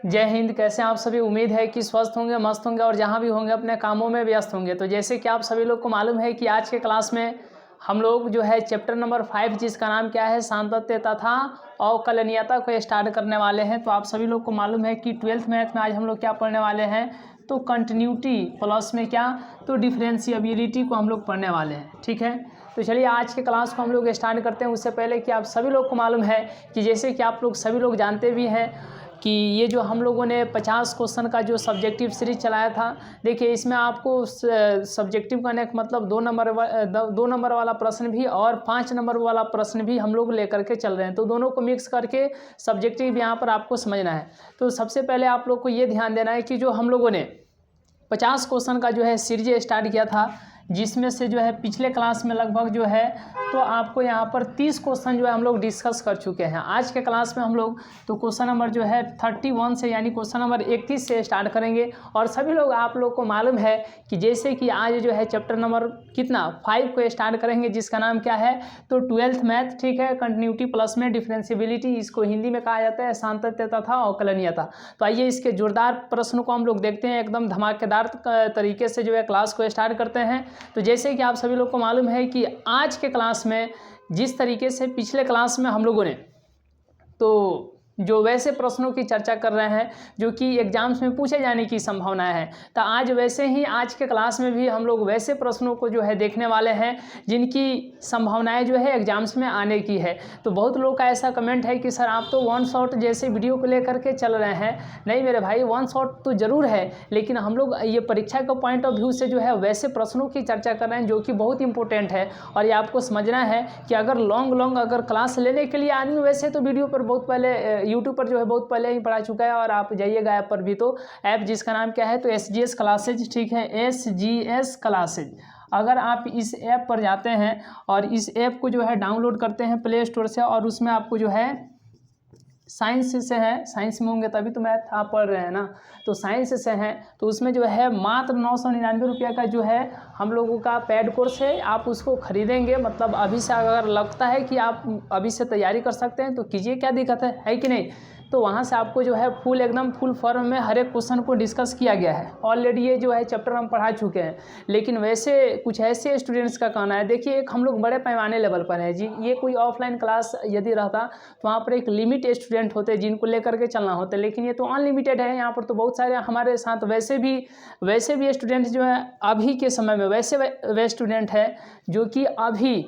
जय हिंद। कैसे आप सभी? उम्मीद है कि स्वस्थ होंगे, मस्त होंगे और जहां भी होंगे अपने कामों में व्यस्त होंगे। तो जैसे कि आप सभी लोग को मालूम है कि आज के क्लास में हम लोग जो है चैप्टर नंबर 5 जिसका नाम क्या है, सांतत्य तथा अवकलनीयता को स्टार्ट करने वाले हैं। तो आप सभी लोग को मालूम है कि 12th मैथ में आज हम लोग क्या पढ़ने वाले हैं, तो कंटिन्यूटी प्लस में क्या, तो डिफरेंशिएबिलिटी को हम लोग पढ़ने वाले हैं। ठीक है, तो चलिए आज के क्लास को हम लोग स्टार्ट करते हैं। उससे पहले कि आप सभी लोग को मालूम है कि जैसे कि आप लोग सभी लोग जानते भी हैं कि ये जो हम लोगों ने 50 क्वेश्चन का जो सब्जेक्टिव सीरीज चलाया था, देखिए इसमें आपको सब्जेक्टिव करने का मतलब 2 नंबर वाला प्रश्न भी और 5 नंबर वाला प्रश्न भी हम लोग लेकर के चल रहे हैं। तो दोनों को मिक्स करके सब्जेक्टिव यहाँ पर आपको समझना है। तो सबसे पहले आप लोग को ये ध्यान देना है कि जो हम लोगों ने 50 क्वेश्चन का जो है सीरीज स्टार्ट किया था, जिसमें से जो है पिछले क्लास में लगभग जो है तो आपको यहाँ पर 30 क्वेश्चन जो है हम लोग डिस्कस कर चुके हैं। आज के क्लास में हम लोग तो क्वेश्चन नंबर जो है 31 से यानी क्वेश्चन नंबर 31 से स्टार्ट करेंगे। और सभी लोग आप लोग को मालूम है कि जैसे कि आज जो है चैप्टर नंबर 5 को स्टार्ट करेंगे, जिसका नाम क्या है, तो 12th मैथ। ठीक है, कंटिन्यूटी प्लस में डिफरेंशिएबिलिटी, इसको हिंदी में कहा जाता है सांतत्य तथा अवकलनीयता। तो आइए इसके जोरदार प्रश्नों को हम लोग देखते हैं, एकदम धमाकेदार तरीके से जो है क्लास को स्टार्ट करते हैं। तो जैसे कि आप सभी लोग को मालूम है कि आज के क्लास में जिस तरीके से पिछले क्लास में हम लोगों ने तो जो वैसे प्रश्नों की चर्चा कर रहे हैं जो कि एग्जाम्स में पूछे जाने की संभावना है, तो आज वैसे ही आज के क्लास में भी हम लोग वैसे प्रश्नों को जो है देखने वाले हैं जिनकी संभावनाएं जो है एग्जाम्स में आने की है। तो बहुत लोग का ऐसा कमेंट है कि सर आप तो वन शॉट जैसे वीडियो को लेकर के चल रहे हैं। नहीं मेरे भाई, वन शॉट तो ज़रूर है, लेकिन हम लोग ये परीक्षा के पॉइंट ऑफ व्यू से जो है वैसे प्रश्नों की चर्चा कर रहे हैं जो कि बहुत इंपॉर्टेंट है। और ये आपको समझना है कि अगर लॉन्ग अगर क्लास लेने के लिए आदमी वैसे तो वीडियो पर बहुत पहले यूट्यूब पर जो है बहुत पहले ही पढ़ा चुका है, और आप जाइएगा ऐप पर भी, तो ऐप जिसका नाम क्या है, तो SGS क्लासेज। ठीक है, SGS क्लासेज। अगर आप इस ऐप पर जाते हैं और इस ऐप को जो है डाउनलोड करते हैं प्ले स्टोर से, और उसमें आपको जो है साइंस से है, साइंस में होंगे तभी तो मैथ आप पढ़ रहे हैं ना, तो साइंस से हैं, तो उसमें जो है मात्र 999 रुपये का जो है हम लोगों का पेड कोर्स है। आप उसको खरीदेंगे, मतलब अभी से अगर लगता है कि आप अभी से तैयारी कर सकते हैं तो कीजिए, क्या दिक्कत है कि नहीं। तो वहाँ से आपको जो है एकदम फुल फॉर्म में हर एक क्वेश्चन को डिस्कस किया गया है। ऑलरेडी ये जो है चैप्टर हम पढ़ा चुके हैं, लेकिन वैसे कुछ ऐसे स्टूडेंट्स का कहना है, देखिए एक हम लोग बड़े पैमाने लेवल पर है जी। ये कोई ऑफलाइन क्लास यदि रहता तो वहाँ पर एक लिमिट स्टूडेंट होते जिनको लेकर के चलना होता, लेकिन ये तो अनलिमिटेड है। यहाँ पर तो बहुत सारे हमारे साथ वैसे भी स्टूडेंट्स जो है अभी के समय में वैसे स्टूडेंट है जो कि अभी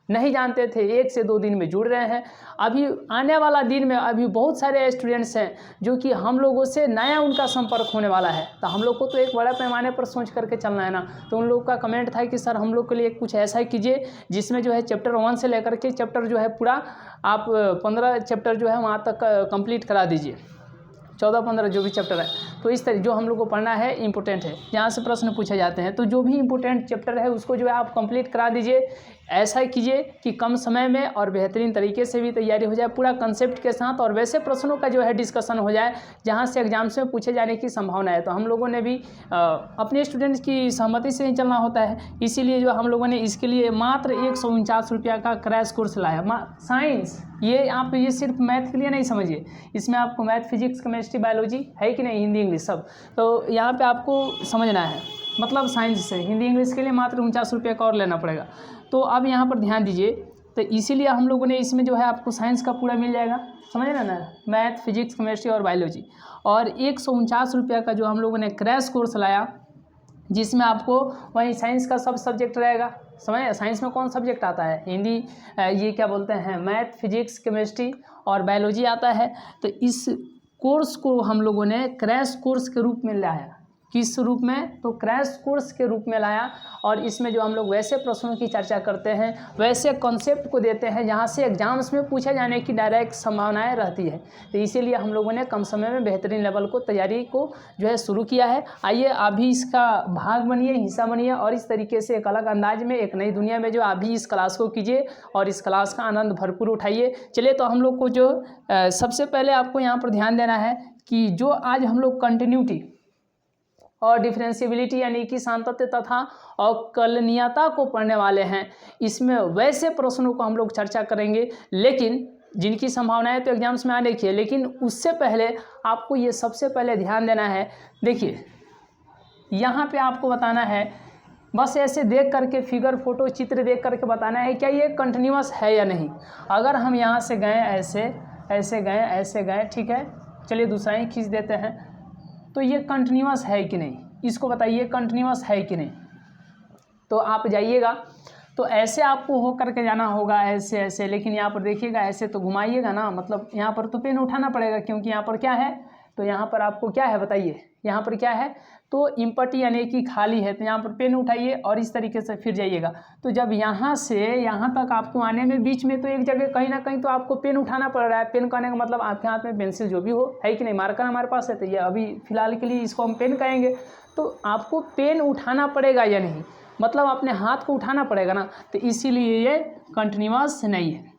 नहीं जानते थे, 1 से 2 दिन में जुड़ रहे हैं। अभी आने वाला दिन में अभी बहुत सारे स्टूडेंट्स हैं जो कि हम लोगों से नया उनका संपर्क होने वाला है। तो हम लोग को तो एक बड़ा पैमाने पर सोच करके चलना है ना। तो उन लोगों का कमेंट था कि सर हम लोग के लिए कुछ ऐसा कीजिए जिसमें जो है चैप्टर 1 से लेकर के चैप्टर जो है पूरा आप 15 चैप्टर जो है वहाँ तक कंप्लीट करा दीजिए, 14-15 जो भी चैप्टर है। तो इस तरह जो हम लोग को पढ़ना है इंपॉर्टेंट है, यहाँ से प्रश्न पूछे जाते हैं। तो जो भी इंपॉर्टेंट चैप्टर है उसको जो है आप कंप्लीट करा दीजिए। ऐसा कीजिए कि कम समय में और बेहतरीन तरीके से भी तैयारी हो जाए, पूरा कंसेप्ट के साथ, और वैसे प्रश्नों का जो है डिस्कशन हो जाए जहाँ से एग्जाम्स में पूछे जाने की संभावना है। तो हम लोगों ने भी अपने स्टूडेंट्स की सहमति से ही चलना होता है, इसीलिए जो हम लोगों ने इसके लिए मात्र 149 रुपये का क्रैश कोर्स लाया। साइंस ये आप ये सिर्फ मैथ के लिए नहीं समझिए, इसमें आपको मैथ, फिजिक्स, केमिस्ट्री, बायोलॉजी है कि नहीं, हिंदी, इंग्लिश सब। तो यहाँ पे आपको समझना है, मतलब साइंस से हिंदी इंग्लिश के लिए मात्र 49 रुपये का और लेना पड़ेगा। तो अब यहाँ पर ध्यान दीजिए, तो इसीलिए हम लोगों ने इसमें जो है आपको साइंस का पूरा मिल जाएगा, समझ रहे ना, मैथ, फिजिक्स, केमिस्ट्री और बायोलॉजी। और 149 रुपये का जो हम लोगों ने क्रैश कोर्स लाया, जिसमें आपको वहीं साइंस का सब सब्जेक्ट रहेगा। समझे, साइंस में कौन सब्जेक्ट आता है, हिंदी, ये क्या बोलते हैं, मैथ, फिजिक्स, केमिस्ट्री और बायोलॉजी आता है। तो इस कोर्स को हम लोगों ने क्रैश कोर्स के रूप में लाया। किस रूप में, तो क्रैश कोर्स के रूप में लाया। और इसमें जो हम लोग वैसे प्रश्नों की चर्चा करते हैं, वैसे कॉन्सेप्ट को देते हैं जहाँ से एग्जाम्स में पूछे जाने की डायरेक्ट संभावनाएं रहती है। तो इसीलिए हम लोगों ने कम समय में बेहतरीन लेवल को तैयारी को जो है शुरू किया है। आइए आप भी इसका भाग बनिए, हिस्सा बनिए, और इस तरीके से एक अलग अंदाज में एक नई दुनिया में जो आप भी इस क्लास को कीजिए और इस क्लास का आनंद भरपूर उठाइए। चलिए, तो हम लोग को जो सबसे पहले आपको यहाँ पर ध्यान देना है कि जो आज हम लोग कंटिन्यूटी और डिफरेंशिएबिलिटी यानी कि सांतत्य तथा अवकलनीयता को पढ़ने वाले हैं, इसमें वैसे प्रश्नों को हम लोग चर्चा करेंगे, लेकिन जिनकी संभावनाएं तो एग्जाम्स में आने की है, लेकिन उससे पहले आपको ये सबसे पहले ध्यान देना है। देखिए यहाँ पे आपको बताना है, बस ऐसे देख करके फिगर फोटो चित्र देख करके बताना है क्या ये कंटिन्यूअस है या नहीं। अगर हम यहाँ से गए ऐसे गए, ठीक है, चलिए दूसरा ही खींच देते हैं, तो ये कंटिन्यूअस है कि नहीं, इसको बताइए कंटिन्यूअस है कि नहीं। तो आप जाइएगा तो ऐसे आपको हो करके जाना होगा, ऐसे, लेकिन यहाँ पर देखिएगा ऐसे तो घुमाइएगा ना, मतलब यहाँ पर तो पेन उठाना पड़ेगा, क्योंकि यहाँ पर क्या है, तो यहाँ पर आपको क्या है बताइए, यहाँ पर क्या है, तो इम्पटी यानी कि खाली है, तो यहाँ पर पेन उठाइए और इस तरीके से फिर जाइएगा। तो जब यहाँ से यहाँ तक आपको आने में बीच में तो एक जगह कहीं ना कहीं तो आपको पेन उठाना पड़ रहा है। पेन कहने का मतलब आपके हाथ में पेंसिल जो भी हो, है कि नहीं, मार्कर हमारे पास है, तो ये अभी फिलहाल के लिए इसको हम पेन कहेंगे। तो आपको पेन उठाना पड़ेगा या नहीं, मतलब अपने हाथ को उठाना पड़ेगा ना, तो इसीलिए ये कंटिन्यूअस नहीं है।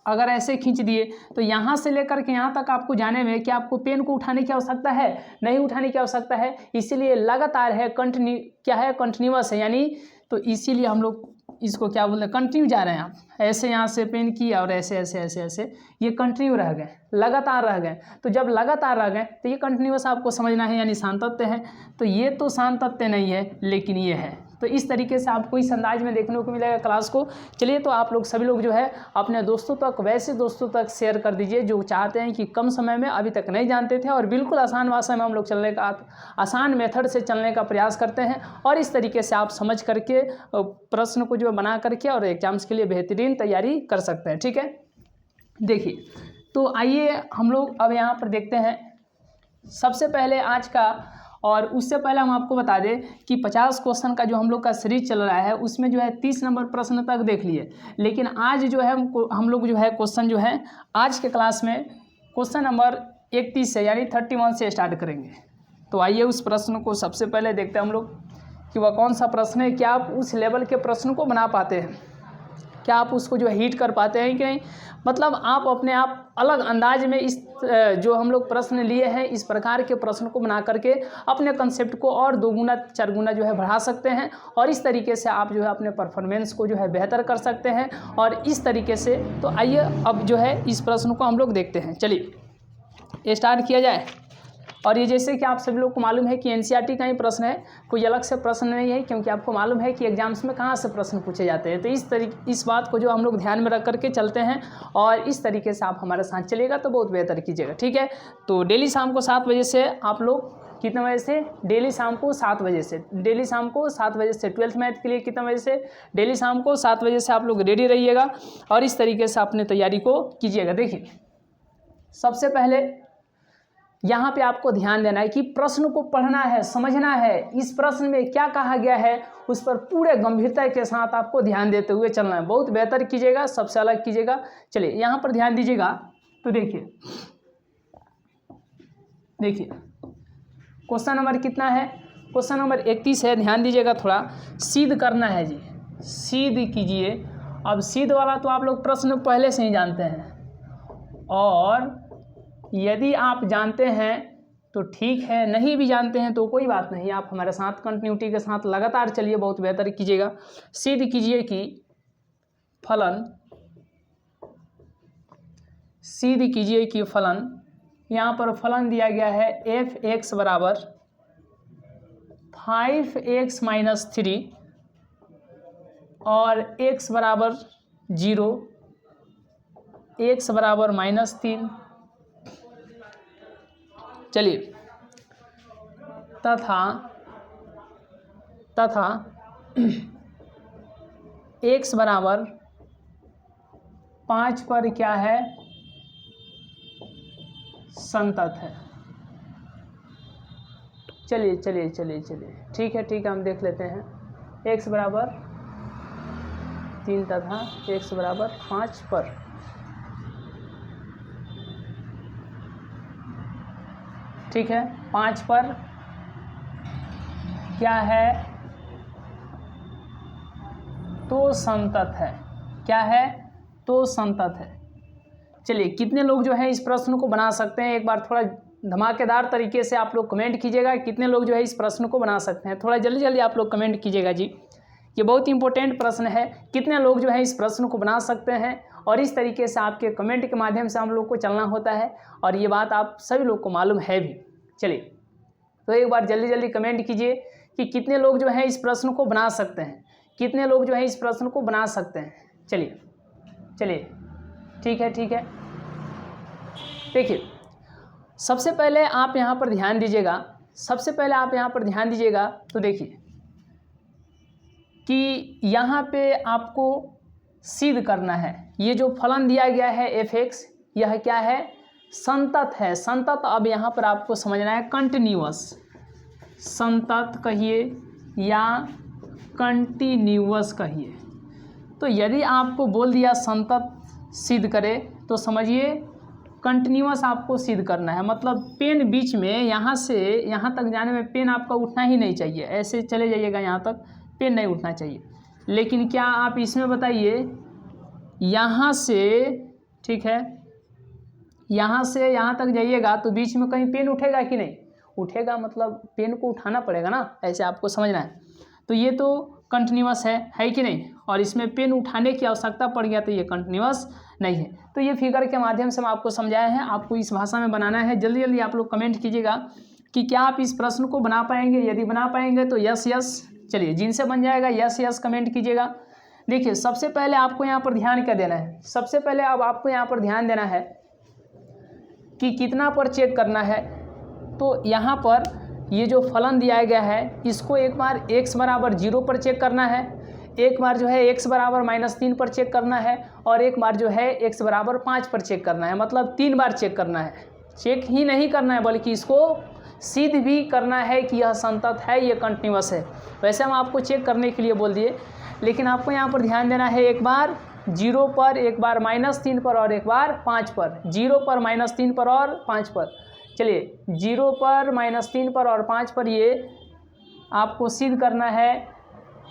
अगर ऐसे खींच दिए तो यहाँ से लेकर के यहाँ तक आपको जाने में क्या आपको पेन को उठाने की आवश्यकता है, नहीं उठाने की आवश्यकता है, इसीलिए लगातार है, क्या है, कंटिन्यूअस है, यानी तो इसीलिए हम लोग इसको क्या बोलते हैं, कंटिन्यू जा रहे हैं। आप ऐसे यहाँ से पेन किया और ऐसे, ये कंटिन्यू रह गए, लगातार रह गए। तो जब लगातार रह गए तो ये कंटिन्यूअस आपको समझना है, यानी सातत्य है। तो ये तो सातत्य नहीं है, लेकिन ये है। तो इस तरीके से आपको इस अंदाज में देखने को मिलेगा क्लास को। चलिए तो आप लोग सभी लोग जो है अपने दोस्तों तक, वैसे दोस्तों तक शेयर कर दीजिए जो चाहते हैं कि कम समय में, अभी तक नहीं जानते थे और बिल्कुल आसान भाषा में हम लोग चलने का, आसान मेथड से चलने का प्रयास करते हैं, और इस तरीके से आप समझ करके प्रश्न को जो बना करके और एग्जाम्स के लिए बेहतरीन तैयारी कर सकते हैं। ठीक है, देखिए तो आइए हम लोग अब यहाँ पर देखते हैं सबसे पहले आज का। और उससे पहले हम आपको बता दें कि 50 क्वेश्चन का जो हम लोग का सीरीज चल रहा है उसमें जो है 30 नंबर प्रश्न तक देख लिए, लेकिन आज जो है हम लोग जो है क्वेश्चन जो है आज के क्लास में क्वेश्चन नंबर 31 से यानी 31 से स्टार्ट करेंगे। तो आइए उस प्रश्न को सबसे पहले देखते हैं हम लोग कि वह कौन सा प्रश्न है, क्या आप उस लेवल के प्रश्न को बना पाते हैं, क्या आप उसको जो है हीट कर पाते हैं कि नहीं, मतलब आप अपने आप अलग अंदाज में इस जो हम लोग प्रश्न लिए हैं इस प्रकार के प्रश्न को बना करके अपने कंसेप्ट को और 2 गुना 4 गुना जो है बढ़ा सकते हैं, और इस तरीके से आप जो है अपने परफॉर्मेंस को जो है बेहतर कर सकते हैं। और इस तरीके से तो आइए अब जो है इस प्रश्न को हम लोग देखते हैं। चलिए स्टार्ट किया जाए। और ये जैसे कि आप सभी लोग को मालूम है कि एनसीईआरटी का ही प्रश्न है, कोई अलग से प्रश्न नहीं है, क्योंकि आपको मालूम है कि एग्जाम्स में कहाँ से प्रश्न पूछे जाते हैं। तो इस बात को जो हम लोग ध्यान में रख करके चलते हैं और इस तरीके से आप हमारे साथ चलिएगा तो बहुत बेहतर कीजिएगा। ठीक है, तो डेली शाम को 7 बजे से आप लोग कितने बजे से, डेली शाम को 7 बजे से, डेली शाम को 7 बजे से 12th मैथ के लिए कितने बजे से, डेली शाम को 7 बजे से आप लोग रेडी रहिएगा और इस तरीके से अपने तैयारी को कीजिएगा। देखिए सबसे पहले यहाँ पे आपको ध्यान देना है कि प्रश्न को पढ़ना है, समझना है, इस प्रश्न में क्या कहा गया है उस पर पूरे गंभीरता के साथ आपको ध्यान देते हुए चलना है। बहुत बेहतर कीजिएगा, सबसे अलग कीजिएगा। चलिए यहाँ पर ध्यान दीजिएगा। तो देखिए क्वेश्चन नंबर कितना है, क्वेश्चन नंबर 31 है। ध्यान दीजिएगा, थोड़ा सीध करना है जी, सीध कीजिए। अब सीध वाला तो आप लोग प्रश्न पहले से ही जानते हैं, और यदि आप जानते हैं तो ठीक है, नहीं भी जानते हैं तो कोई बात नहीं, आप हमारे साथ कंटिन्यूटी के साथ लगातार चलिए, बहुत बेहतर कीजिएगा। सिद्ध कीजिए कि फलन, सिद्ध कीजिए कि फलन, यहाँ पर फलन दिया गया है f(x) बराबर 5x - 3 और x बराबर 0, x बराबर -3। चलिए तथा x बराबर 5 पर क्या है, संतत है। चलिए ठीक है, हम देख लेते हैं। x बराबर 3 तथा x बराबर 5 पर, ठीक है, 5 पर क्या है, तो संतत है। क्या है, तो संतत है। चलिए कितने लोग जो है इस प्रश्न को बना सकते हैं, एक बार थोड़ा धमाकेदार तरीके से आप लोग कमेंट कीजिएगा, कितने लोग जो है इस प्रश्न को बना सकते हैं। थोड़ा जल्दी आप लोग कमेंट कीजिएगा जी, ये बहुत इंपॉर्टेंट प्रश्न है। कितने लोग जो है इस प्रश्न को बना सकते हैं और इस तरीके से आपके कमेंट के माध्यम से हम लोग को चलना होता है और ये बात आप सभी लोग को मालूम है भी। चलिए, तो एक बार जल्दी जल्दी कमेंट कीजिए कि कितने लोग जो हैं इस प्रश्न को बना सकते हैं, कितने लोग जो हैं इस प्रश्न को बना सकते हैं। चलिए चलिए, ठीक है ठीक है। देखिए, सबसे पहले आप यहाँ पर ध्यान दीजिएगा, सबसे पहले आप यहाँ पर ध्यान दीजिएगा तो देखिए कि यहाँ पे आपको सिद्ध करना है। ये जो फलन दिया गया है f(x), यह क्या है, संतत है। संतत अब यहाँ पर आपको समझना है कंटिन्यूअस, संतत कहिए या कंटिन्यूअस कहिए। तो यदि आपको बोल दिया संतत सिद्ध करे तो समझिए कंटिन्यूअस आपको सिद्ध करना है। मतलब पेन बीच में यहाँ से यहाँ तक जाने में पेन आपका उठना ही नहीं चाहिए, ऐसे चले जाइएगा यहाँ तक, पेन नहीं उठना चाहिए। लेकिन क्या आप इसमें बताइए, यहाँ से, ठीक है, यहाँ से यहाँ तक जाइएगा तो बीच में कहीं पेन उठेगा कि नहीं उठेगा, मतलब पेन को उठाना पड़ेगा ना, ऐसे आपको समझना है। तो ये तो कंटिन्यूअस है कि नहीं, और इसमें पेन उठाने की आवश्यकता पड़ गया तो ये कंटिन्यूअस नहीं है। तो ये फिगर के माध्यम से हम आपको समझाए हैं, आपको इस भाषा में बनाना है। जल्दी जल्दी आप लोग कमेंट कीजिएगा कि क्या आप इस प्रश्न को बना पाएंगे। यदि बना पाएंगे तो यस यस, चलिए जिनसे बन जाएगा यस यस कमेंट कीजिएगा। देखिए, सबसे पहले आपको यहाँ पर ध्यान क्या देना है, सबसे पहले अब आपको यहाँ पर ध्यान देना है कि कितना पर चेक करना है। तो यहाँ पर ये जो फलन दिया गया है इसको एक बार x बराबर 0 पर चेक करना है, एक बार जो है x बराबर -3 पर चेक करना है, और एक बार जो है x बराबर 5 पर चेक करना है। मतलब 3 बार चेक करना है। चेक ही नहीं करना है बल्कि इसको सिद्ध भी करना है कि यह संतत है, ये कंटिन्यूअस है। वैसे हम आपको चेक करने के लिए बोल दिए, लेकिन आपको यहाँ पर ध्यान देना है, एक बार 0 पर, एक बार -3 पर और एक बार 5 पर। 0 पर, -3 पर और 5 पर। चलिए, 0 पर, -3 पर और 5 पर ये आपको सिद्ध करना है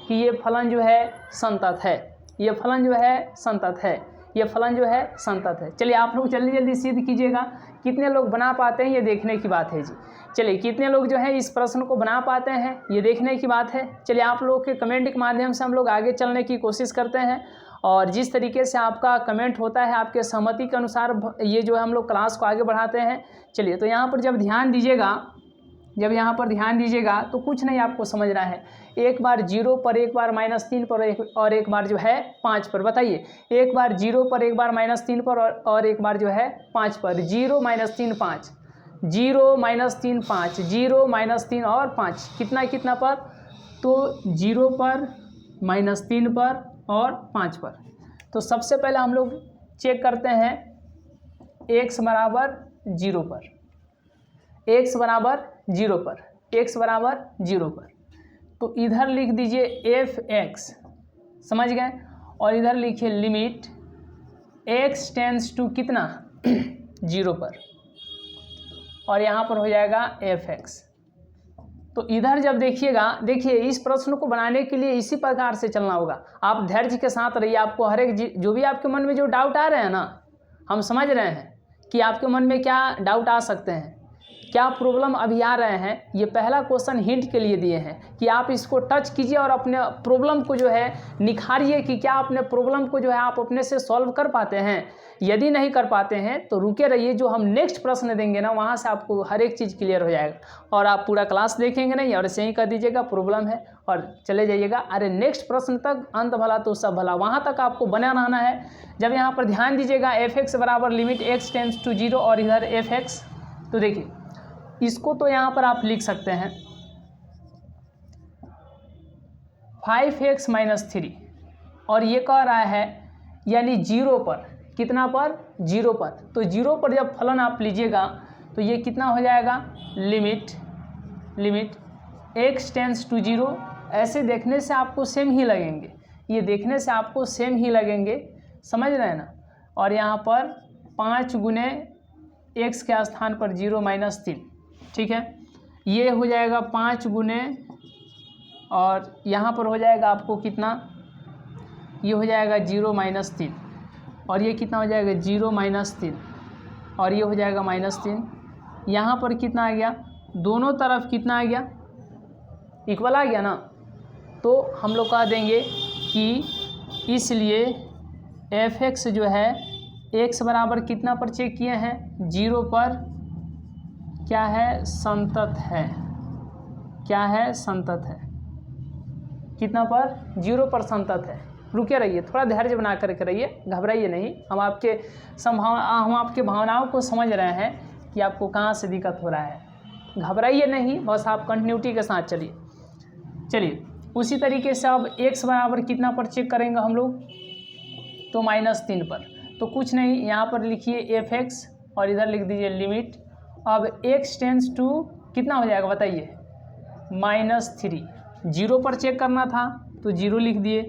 कि ये फलन जो है संतत है, ये फलन जो है संतत है, ये फलन जो है संतत है। चलिए, आप लोग जल्दी जल्दी सिद्ध कीजिएगा। कितने लोग बना पाते हैं ये देखने की बात है जी। चलिए, कितने लोग जो है इस प्रश्न को बना पाते हैं ये देखने की बात है। चलिए, आप लोग के कमेंट के माध्यम से हम लोग आगे चलने की कोशिश करते हैं, और जिस तरीके से आपका कमेंट होता है आपके सहमति के अनुसार ये जो है हम लोग क्लास को आगे बढ़ाते हैं। चलिए, तो यहाँ पर जब ध्यान दीजिएगा, जब यहाँ पर ध्यान दीजिएगा तो कुछ नहीं आपको समझना है। एक बार 0 पर, एक बार -3 पर और एक बार जो है 5 पर। बताइए, एक बार 0 पर, एक बार -3 पर और एक बार जो है 5 पर। 0 -3 5, 0 -3 5, 0 -3 और 5, कितना कितना पर, तो 0 पर, -3 पर और 5 पर। तो सबसे पहले हम लोग चेक करते हैं x बराबर 0 पर, x बराबर 0 पर, x बराबर 0 पर। तो इधर लिख दीजिए f(x), समझ गए, और इधर लिखिए लिमिट x टेंड्स टू कितना 0 पर, और यहाँ पर हो जाएगा f(x). तो इधर जब देखिएगा, देखिए इस प्रश्न को बनाने के लिए इसी प्रकार से चलना होगा। आप धैर्य के साथ रहिए। आपको हर एक जो भी आपके मन में जो डाउट आ रहे हैं ना, हम समझ रहे हैं कि आपके मन में क्या डाउट आ सकते हैं, क्या प्रॉब्लम अभी आ रहे हैं। ये पहला क्वेश्चन हिंट के लिए दिए हैं कि आप इसको टच कीजिए और अपने प्रॉब्लम को जो है निखारिए कि क्या अपने प्रॉब्लम को जो है आप अपने से सॉल्व कर पाते हैं। यदि नहीं कर पाते हैं तो रुके रहिए, जो हम नेक्स्ट प्रश्न देंगे ना वहाँ से आपको हर एक चीज़ क्लियर हो जाएगा, और आप पूरा क्लास देखेंगे नहीं और ऐसे ही कर दीजिएगा प्रॉब्लम है और चले जाइएगा। अरे नेक्स्ट प्रश्न तक, अंत भला तो सब भला, वहाँ तक आपको बना रहना है। जब यहाँ पर ध्यान दीजिएगा f(x) बराबर लिमिट x टेंड्स टू 0 और इधर f(x), तो देखिए इसको तो यहाँ पर आप लिख सकते हैं 5x - 3, और ये कह रहा है यानी 0 पर, कितना पर, 0 पर। तो 0 पर जब फलन आप लीजिएगा तो ये कितना हो जाएगा, लिमिट x टेंड्स टू 0। ऐसे देखने से आपको सेम ही लगेंगे, ये देखने से आपको सेम ही लगेंगे, समझ रहे हैं ना। और यहाँ पर 5 गुने x के स्थान पर 0 - 3, ठीक है, ये हो जाएगा 5 गुने, और यहाँ पर हो जाएगा आपको कितना, ये हो जाएगा 0 - 3, और ये कितना हो जाएगा 0 - 3, और ये हो जाएगा -3। यहाँ पर कितना आ गया, दोनों तरफ कितना आ गया, इक्वल आ गया ना। तो हम लोग कह देंगे कि इसलिए एफ एक्स जो है एक्स बराबर कितना पर चेक किए हैं, 0 पर क्या है, संतत है, क्या है, संतत है, कितना पर, 0 पर संतत है। रुके रहिए, थोड़ा धैर्य बना करके रहिए, घबराइए नहीं। हम आपके भावनाओं को समझ रहे हैं कि आपको कहाँ से दिक्कत हो रहा है। घबराइए नहीं, बस आप कंटिन्यूटी के साथ चलिए। चलिए उसी तरीके से अब x बराबर कितना पर चेक करेंगे हम लोग, तो -3 पर। तो कुछ नहीं, यहाँ पर लिखिए एफ एक्स और इधर लिख दीजिए लिमिट। अब x टेंस टू कितना हो जाएगा बताइए, -3। 0 पर चेक करना था तो 0 लिख दिए,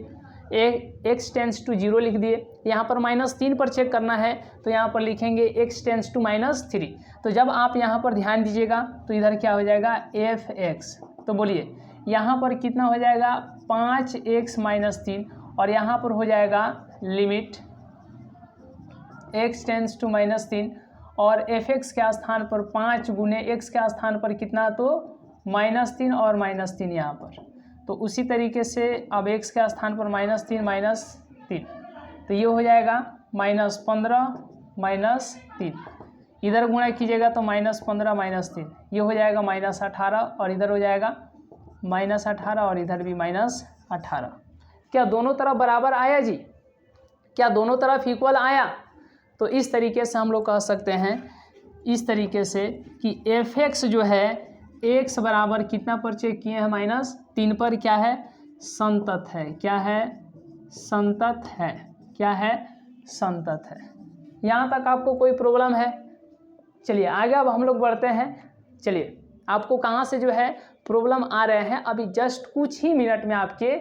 x टेंस टू 0 लिख दिए। यहाँ पर -3 पर चेक करना है तो यहाँ पर लिखेंगे x टेंस टू -3। तो जब आप यहाँ पर ध्यान दीजिएगा तो इधर क्या हो जाएगा, एफ एक्स। तो बोलिए यहाँ पर कितना हो जाएगा, 5x - 3 और यहाँ पर हो जाएगा लिमिट x टेंस टू -3 और एफ एक्स के स्थान पर 5 गुने x के स्थान पर कितना, तो -3 और -3 यहाँ पर। तो उसी तरीके से अब x के स्थान पर -3 तो ये हो जाएगा -15 -3, इधर गुणा कीजिएगा तो -15 -3, ये हो जाएगा -18 और इधर हो जाएगा -18 और इधर भी -18। क्या दोनों तरफ बराबर आया जी, क्या दोनों तरफ इक्वल आया? तो इस तरीके से हम लोग कह सकते हैं, इस तरीके से कि एफ एक्स जो है एक्स बराबर कितना पर चेक किए हैं, -3 पर क्या है, संतत है, क्या है, संतत है, क्या है, संतत है। यहाँ तक आपको कोई प्रॉब्लम है? चलिए आगे अब हम लोग बढ़ते हैं। चलिए आपको कहाँ से जो है प्रॉब्लम आ रहे हैं, अभी जस्ट कुछ ही मिनट में आपके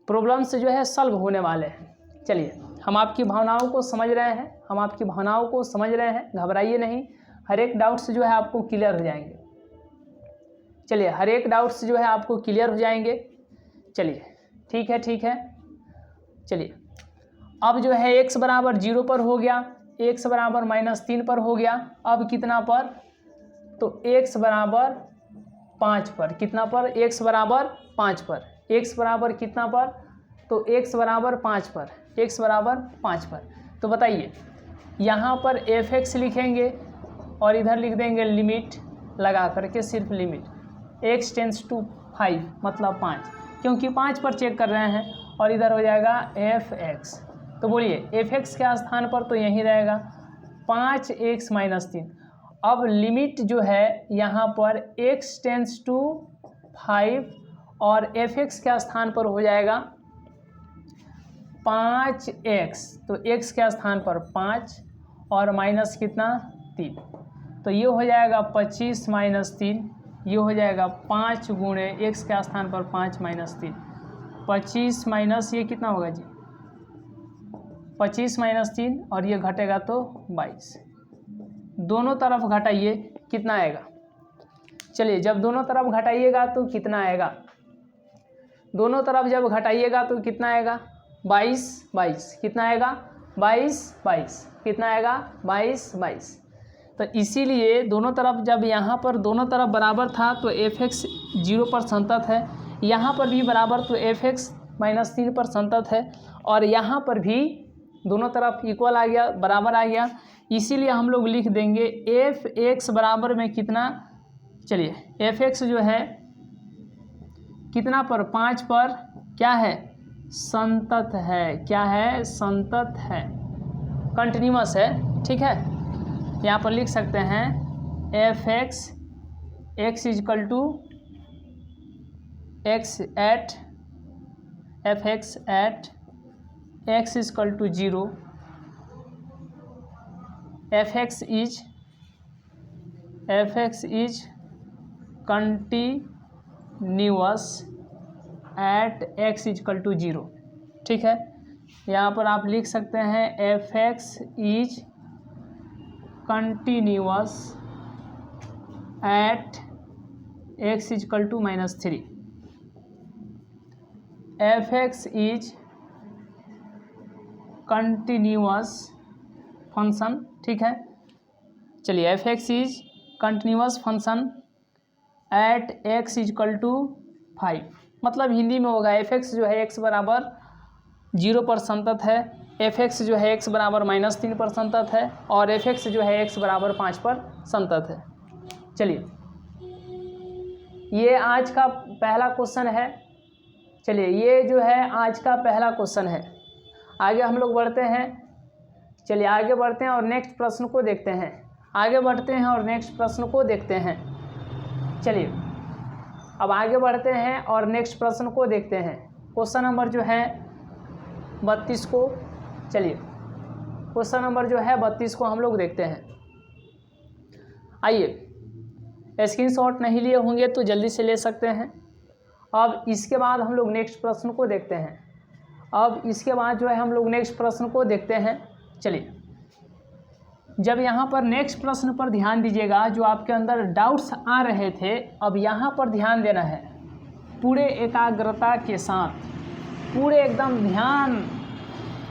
प्रॉब्लम से जो है सॉल्व होने वाले हैं। चलिए हम आपकी भावनाओं को समझ रहे हैं, हम आपकी भावनाओं को समझ रहे हैं, घबराइए नहीं, हर एक डाउट्स जो है आपको क्लियर हो जाएंगे। चलिए हर एक डाउट्स जो है आपको क्लियर हो जाएंगे। चलिए ठीक है, ठीक है। चलिए अब जो है x बराबर 0 पर हो गया, x बराबर -3 पर हो गया, अब कितना पर, तो x बराबर 5 पर, कितना पर, x बराबर 5 पर, x बराबर कितना पर, तो x बराबर 5 पर, x बराबर 5 पर। तो बताइए यहाँ पर एफ एक्स लिखेंगे और इधर लिख देंगे लिमिट लगा करके, सिर्फ लिमिट x टेंस टू 5 मतलब 5, क्योंकि 5 पर चेक कर रहे हैं, और इधर हो जाएगा एफ एक्स। तो बोलिए एफ एक्स के स्थान पर तो यहीं रहेगा 5x - 3। अब लिमिट जो है यहाँ पर x टेंस टू 5 और एफ एक्स के स्थान पर हो जाएगा 5x, तो x के स्थान पर 5 और माइनस कितना, 3। तो ये हो जाएगा 25 - 3, ये हो जाएगा 5 गुणे x के स्थान पर 5 - 3, 25 माइनस ये कितना होगा जी, 25 - 3 और ये घटेगा तो 22। दोनों तरफ घटाइए, कितना आएगा? चलिए जब दोनों तरफ घटाइएगा तो कितना आएगा, दोनों तरफ जब घटाइएगा तो कितना आएगा, 22 कितना आएगा, 22 कितना आएगा, 22। तो इसीलिए दोनों तरफ, जब यहाँ पर दोनों तरफ बराबर था तो एफ एक्स 0 पर संतत है, यहाँ पर भी बराबर तो एफ एक्स -3 पर संतत है, और यहाँ पर भी दोनों तरफ इक्वल आ गया, बराबर आ गया। इसीलिए हम लोग लिख देंगे एफ एक्स बराबर में कितना, चलिए एफ एक्स जो है कितना पर, 5 पर क्या है, संतत है, क्या है, संतत है, कंटिन्यूअस है, ठीक है। यहाँ पर लिख सकते हैं f x x equal to x at f x at x equal to 0, f x is continuous at x equal to 0, ठीक है। यहाँ पर आप लिख सकते हैं f x is continuous at x equal to -3, f x is continuous function, ठीक है। चलिए f x is continuous function at x equal to 5, मतलब हिंदी में होगा एफ एक्स जो है एक्स बराबर 0 पर संतत है fx जो है x बराबर -3 पर संतत है और fx जो है x बराबर 5 पर संतत है। चलिए, ये आज का पहला क्वेश्चन है। चलिए, ये जो है आज का पहला क्वेश्चन है। आगे हम लोग बढ़ते हैं। चलिए आगे बढ़ते हैं और नेक्स्ट प्रश्न को देखते हैं। आगे बढ़ते हैं और नेक्स्ट प्रश्न को देखते हैं। चलिए अब आगे बढ़ते हैं और नेक्स्ट प्रश्न को देखते हैं। क्वेश्चन नंबर जो है 32 को, चलिए क्वेश्चन नंबर जो है 32 को हम लोग देखते हैं। आइए, स्क्रीनशॉट नहीं लिए होंगे तो जल्दी से ले सकते हैं। अब इसके बाद हम लोग नेक्स्ट प्रश्न को देखते हैं। अब इसके बाद जो है हम लोग नेक्स्ट प्रश्न को देखते हैं। चलिए, जब यहाँ पर नेक्स्ट प्रश्न पर ध्यान दीजिएगा, जो आपके अंदर डाउट्स आ रहे थे, अब यहाँ पर ध्यान देना है पूरे एकाग्रता के साथ, पूरे एकदम ध्यान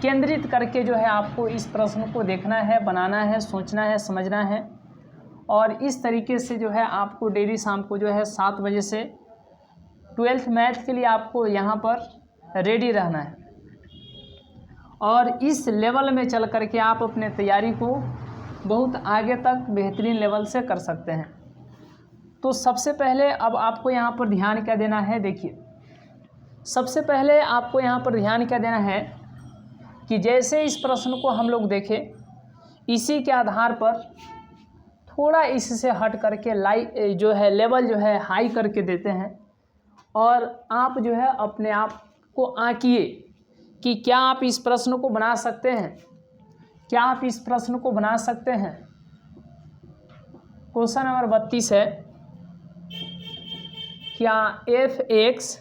केंद्रित करके जो है आपको इस प्रश्न को देखना है, बनाना है, सोचना है, समझना है। और इस तरीके से जो है आपको डेली शाम को जो है 7 बजे से 12th मैथ के लिए आपको यहाँ पर रेडी रहना है और इस लेवल में चल करके आप अपने तैयारी को बहुत आगे तक बेहतरीन लेवल से कर सकते हैं। तो सबसे पहले अब आपको यहाँ पर ध्यान क्या देना है, देखिए सबसे पहले आपको यहाँ पर ध्यान क्या देना है कि जैसे इस प्रश्न को हम लोग देखें, इसी के आधार पर थोड़ा इससे हट करके जो है लेवल जो है हाई करके देते हैं और आप जो है अपने आप को आंकिए कि क्या आप इस प्रश्न को बना सकते हैं, क्या आप इस प्रश्न को बना सकते हैं। क्वेश्चन नंबर 32 है, क्या fx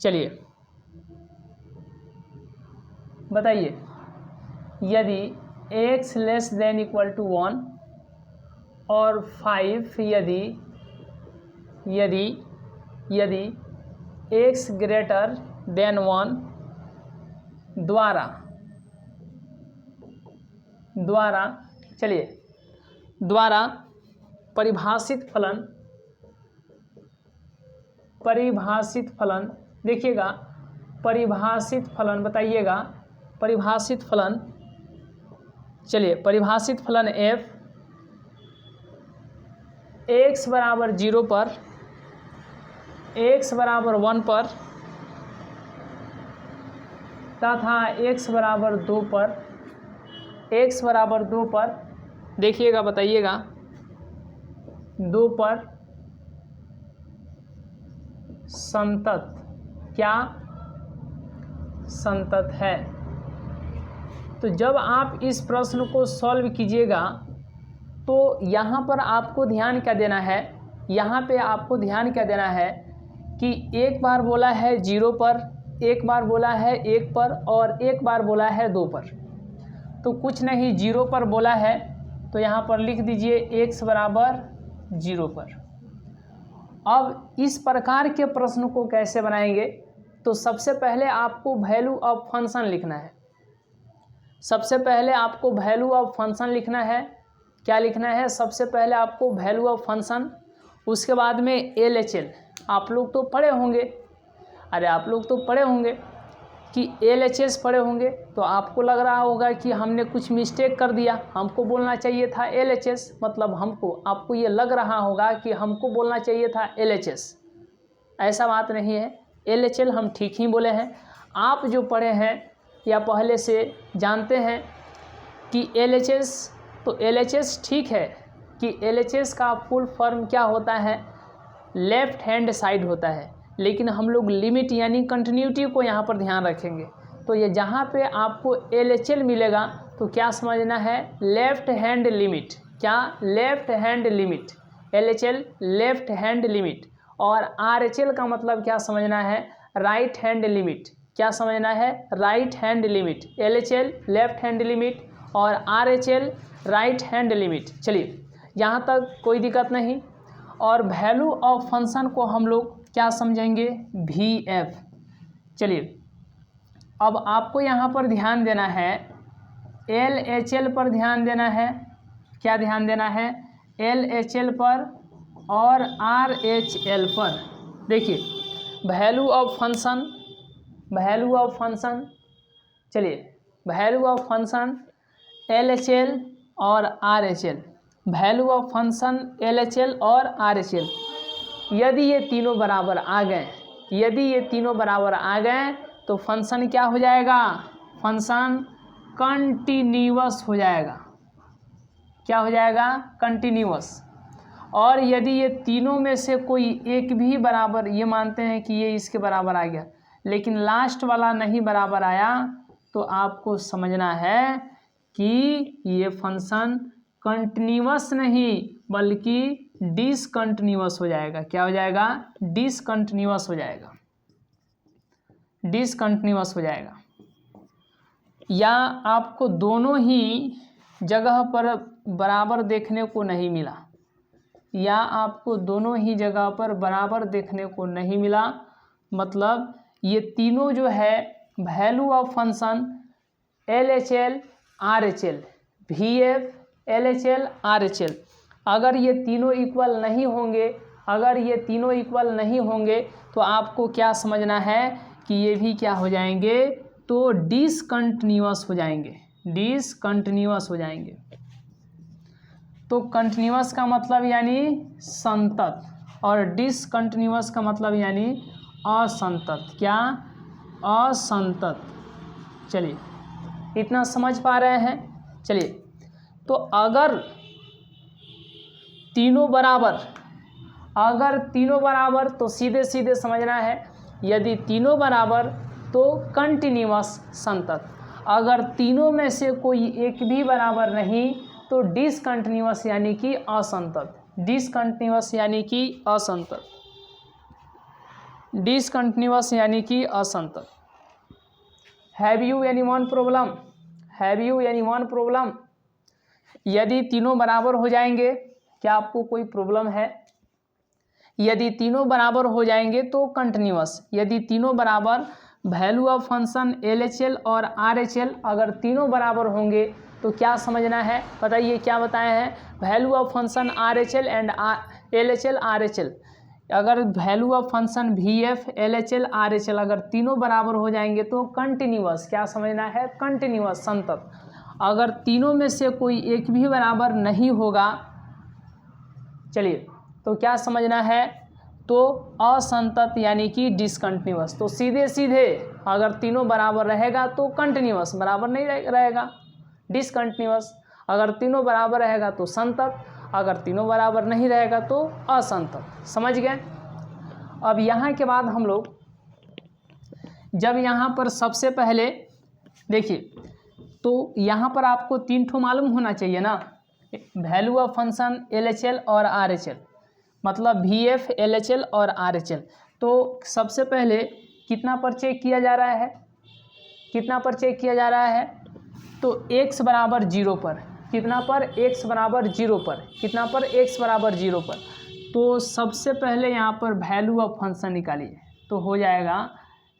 चलिए बताइए, यदि x < 1 और 5 यदि x greater than 1 द्वारा परिभाषित फलन देखिएगा, परिभाषित फलन बताइएगा, परिभाषित फलन, चलिए परिभाषित फलन f x बराबर 0 पर, x बराबर 1 पर तथा x बराबर 2 पर देखिएगा, बताइएगा 2 पर संतत, क्या संतत है। तो जब आप इस प्रश्न को सॉल्व कीजिएगा तो यहाँ पर आपको ध्यान क्या देना है, यहाँ पे आपको ध्यान क्या देना है कि एक बार बोला है 0 पर, एक बार बोला है 1 पर और एक बार बोला है 2 पर। तो कुछ नहीं, 0 पर बोला है तो यहाँ पर लिख दीजिए x बराबर 0 पर। अब इस प्रकार के प्रश्न को कैसे बनाएंगे, तो सबसे पहले आपको वैल्यू ऑफ फंक्शन लिखना है। सबसे पहले आपको वैल्यू ऑफ फंक्शन लिखना है। क्या लिखना है, सबसे पहले आपको वैल्यू ऑफ फंक्शन, उसके बाद में LHL। आप लोग तो पढ़े होंगे, आप लोग तो पढ़े होंगे कि LHS पढ़े होंगे, तो आपको लग रहा होगा कि हमने कुछ मिस्टेक कर दिया, हमको बोलना चाहिए था LHS, मतलब आपको ये लग रहा होगा कि हमको बोलना चाहिए था LHS। ऐसा बात नहीं है, LHL हम ठीक ही बोले हैं। आप जो पढ़े हैं या पहले से जानते हैं कि LHS, तो LHS ठीक है कि LHS का फुल फॉर्म क्या होता है, लेफ्ट हैंड साइड होता है, लेकिन हम लोग लिमिट यानी कंटिन्यूटी को यहाँ पर ध्यान रखेंगे। तो ये जहाँ पे आपको LHL मिलेगा तो क्या समझना है, लेफ्ट हैंड लिमिट, क्या left hand limit, LHL left hand limit. और RHL का मतलब क्या समझना है, राइट हैंड लिमिट। क्या समझना है, right hand limit. LHL left hand limit और RHL राइट हैंड लिमिट। चलिए यहाँ तक कोई दिक्कत नहीं। और वैल्यू ऑफ फंक्शन को हम लोग क्या समझेंगे, VF। चलिए अब आपको यहाँ पर ध्यान देना है, LHL पर ध्यान देना है। क्या ध्यान देना है, LHL पर और RHL पर। देखिए वैल्यू ऑफ फंक्शन, चलिए वैल्यू ऑफ फंक्शन LHL और RHL, value of function LHL और RHL, यदि ये तीनों बराबर आ गए तो फंक्शन क्या हो जाएगा, फंक्शन कंटिन्यूअस हो जाएगा। क्या हो जाएगा, कंटिन्यूअस। और यदि ये तीनों में से कोई एक भी बराबर, ये मानते हैं कि ये इसके बराबर आ गया लेकिन लास्ट वाला नहीं बराबर आया, तो आपको समझना है कि ये फंक्शन कंटिन्यूअस नहीं बल्कि डिसकंटिन्यूअस हो जाएगा। क्या हो जाएगा, डिसकंटिन्यूअस हो जाएगा, डिसकंटिन्यूअस हो जाएगा। या आपको दोनों ही जगह पर बराबर देखने को नहीं मिला, या आपको दोनों ही जगह पर बराबर देखने को नहीं मिला, मतलब ये तीनों जो है value of function LHL RHL, VF LHL RHL, अगर ये तीनों इक्वल नहीं होंगे, तो आपको क्या समझना है कि ये भी क्या हो जाएंगे, तो डिसकंटिन्यूअस हो जाएंगे। तो कंटिन्यूअस का मतलब यानी संतत और डिसकंटिन्यूअस का मतलब यानी असंतत। क्या, असंतत। चलिए इतना समझ पा रहे हैं। चलिए तो अगर तीनों बराबर तो सीधे सीधे समझना है, यदि तीनों बराबर तो कंटिन्यूअस संतत, अगर तीनों में से कोई एक भी बराबर नहीं तो डिसकंटिन्यूअस यानी कि असंतत, डिसकंटिन्यूअस यानी कि असंतत। Have you any one problem? यदि तीनों बराबर हो जाएंगे, क्या आपको कोई प्रॉब्लम है? यदि तीनों बराबर हो जाएंगे तो कंटिन्यूअस, यदि तीनों बराबर वैल्यू ऑफ फंक्शन LHL और RHL अगर तीनों बराबर होंगे तो क्या समझना है, बताइए क्या बताया है, value of function RHL and LHL RHL, अगर value of function VF LHL RHL अगर तीनों बराबर हो जाएंगे तो कंटिन्यूअस, क्या समझना है, कंटिन्यूअस संतत। अगर तीनों में से कोई एक भी बराबर नहीं होगा, चलिए तो क्या समझना है, तो असंतत यानी कि डिसकंटिन्यूअस। तो सीधे सीधे अगर तीनों बराबर रहेगा तो कंटिन्यूअस, बराबर नहीं रहेगा डिसकंटिन्यूअस, अगर तीनों बराबर रहेगा तो संतत, अगर तीनों बराबर नहीं रहेगा तो असंतत। समझ गए? अब यहाँ के बाद हम लोग जब यहाँ पर सबसे पहले देखिए, तो यहाँ पर आपको तीन ठो मालूम होना चाहिए ना, वैल्यू ऑफ फंक्शन LHL और RHL, मतलब VF LHL और RHL। तो सबसे पहले कितना पर चेक किया जा रहा है, तो x बराबर 0 पर, कितना पर, x बराबर 0 पर, कितना पर, x बराबर 0 पर। तो सबसे पहले यहाँ पर वैल्यू ऑफ फंक्शन निकालिए, तो हो जाएगा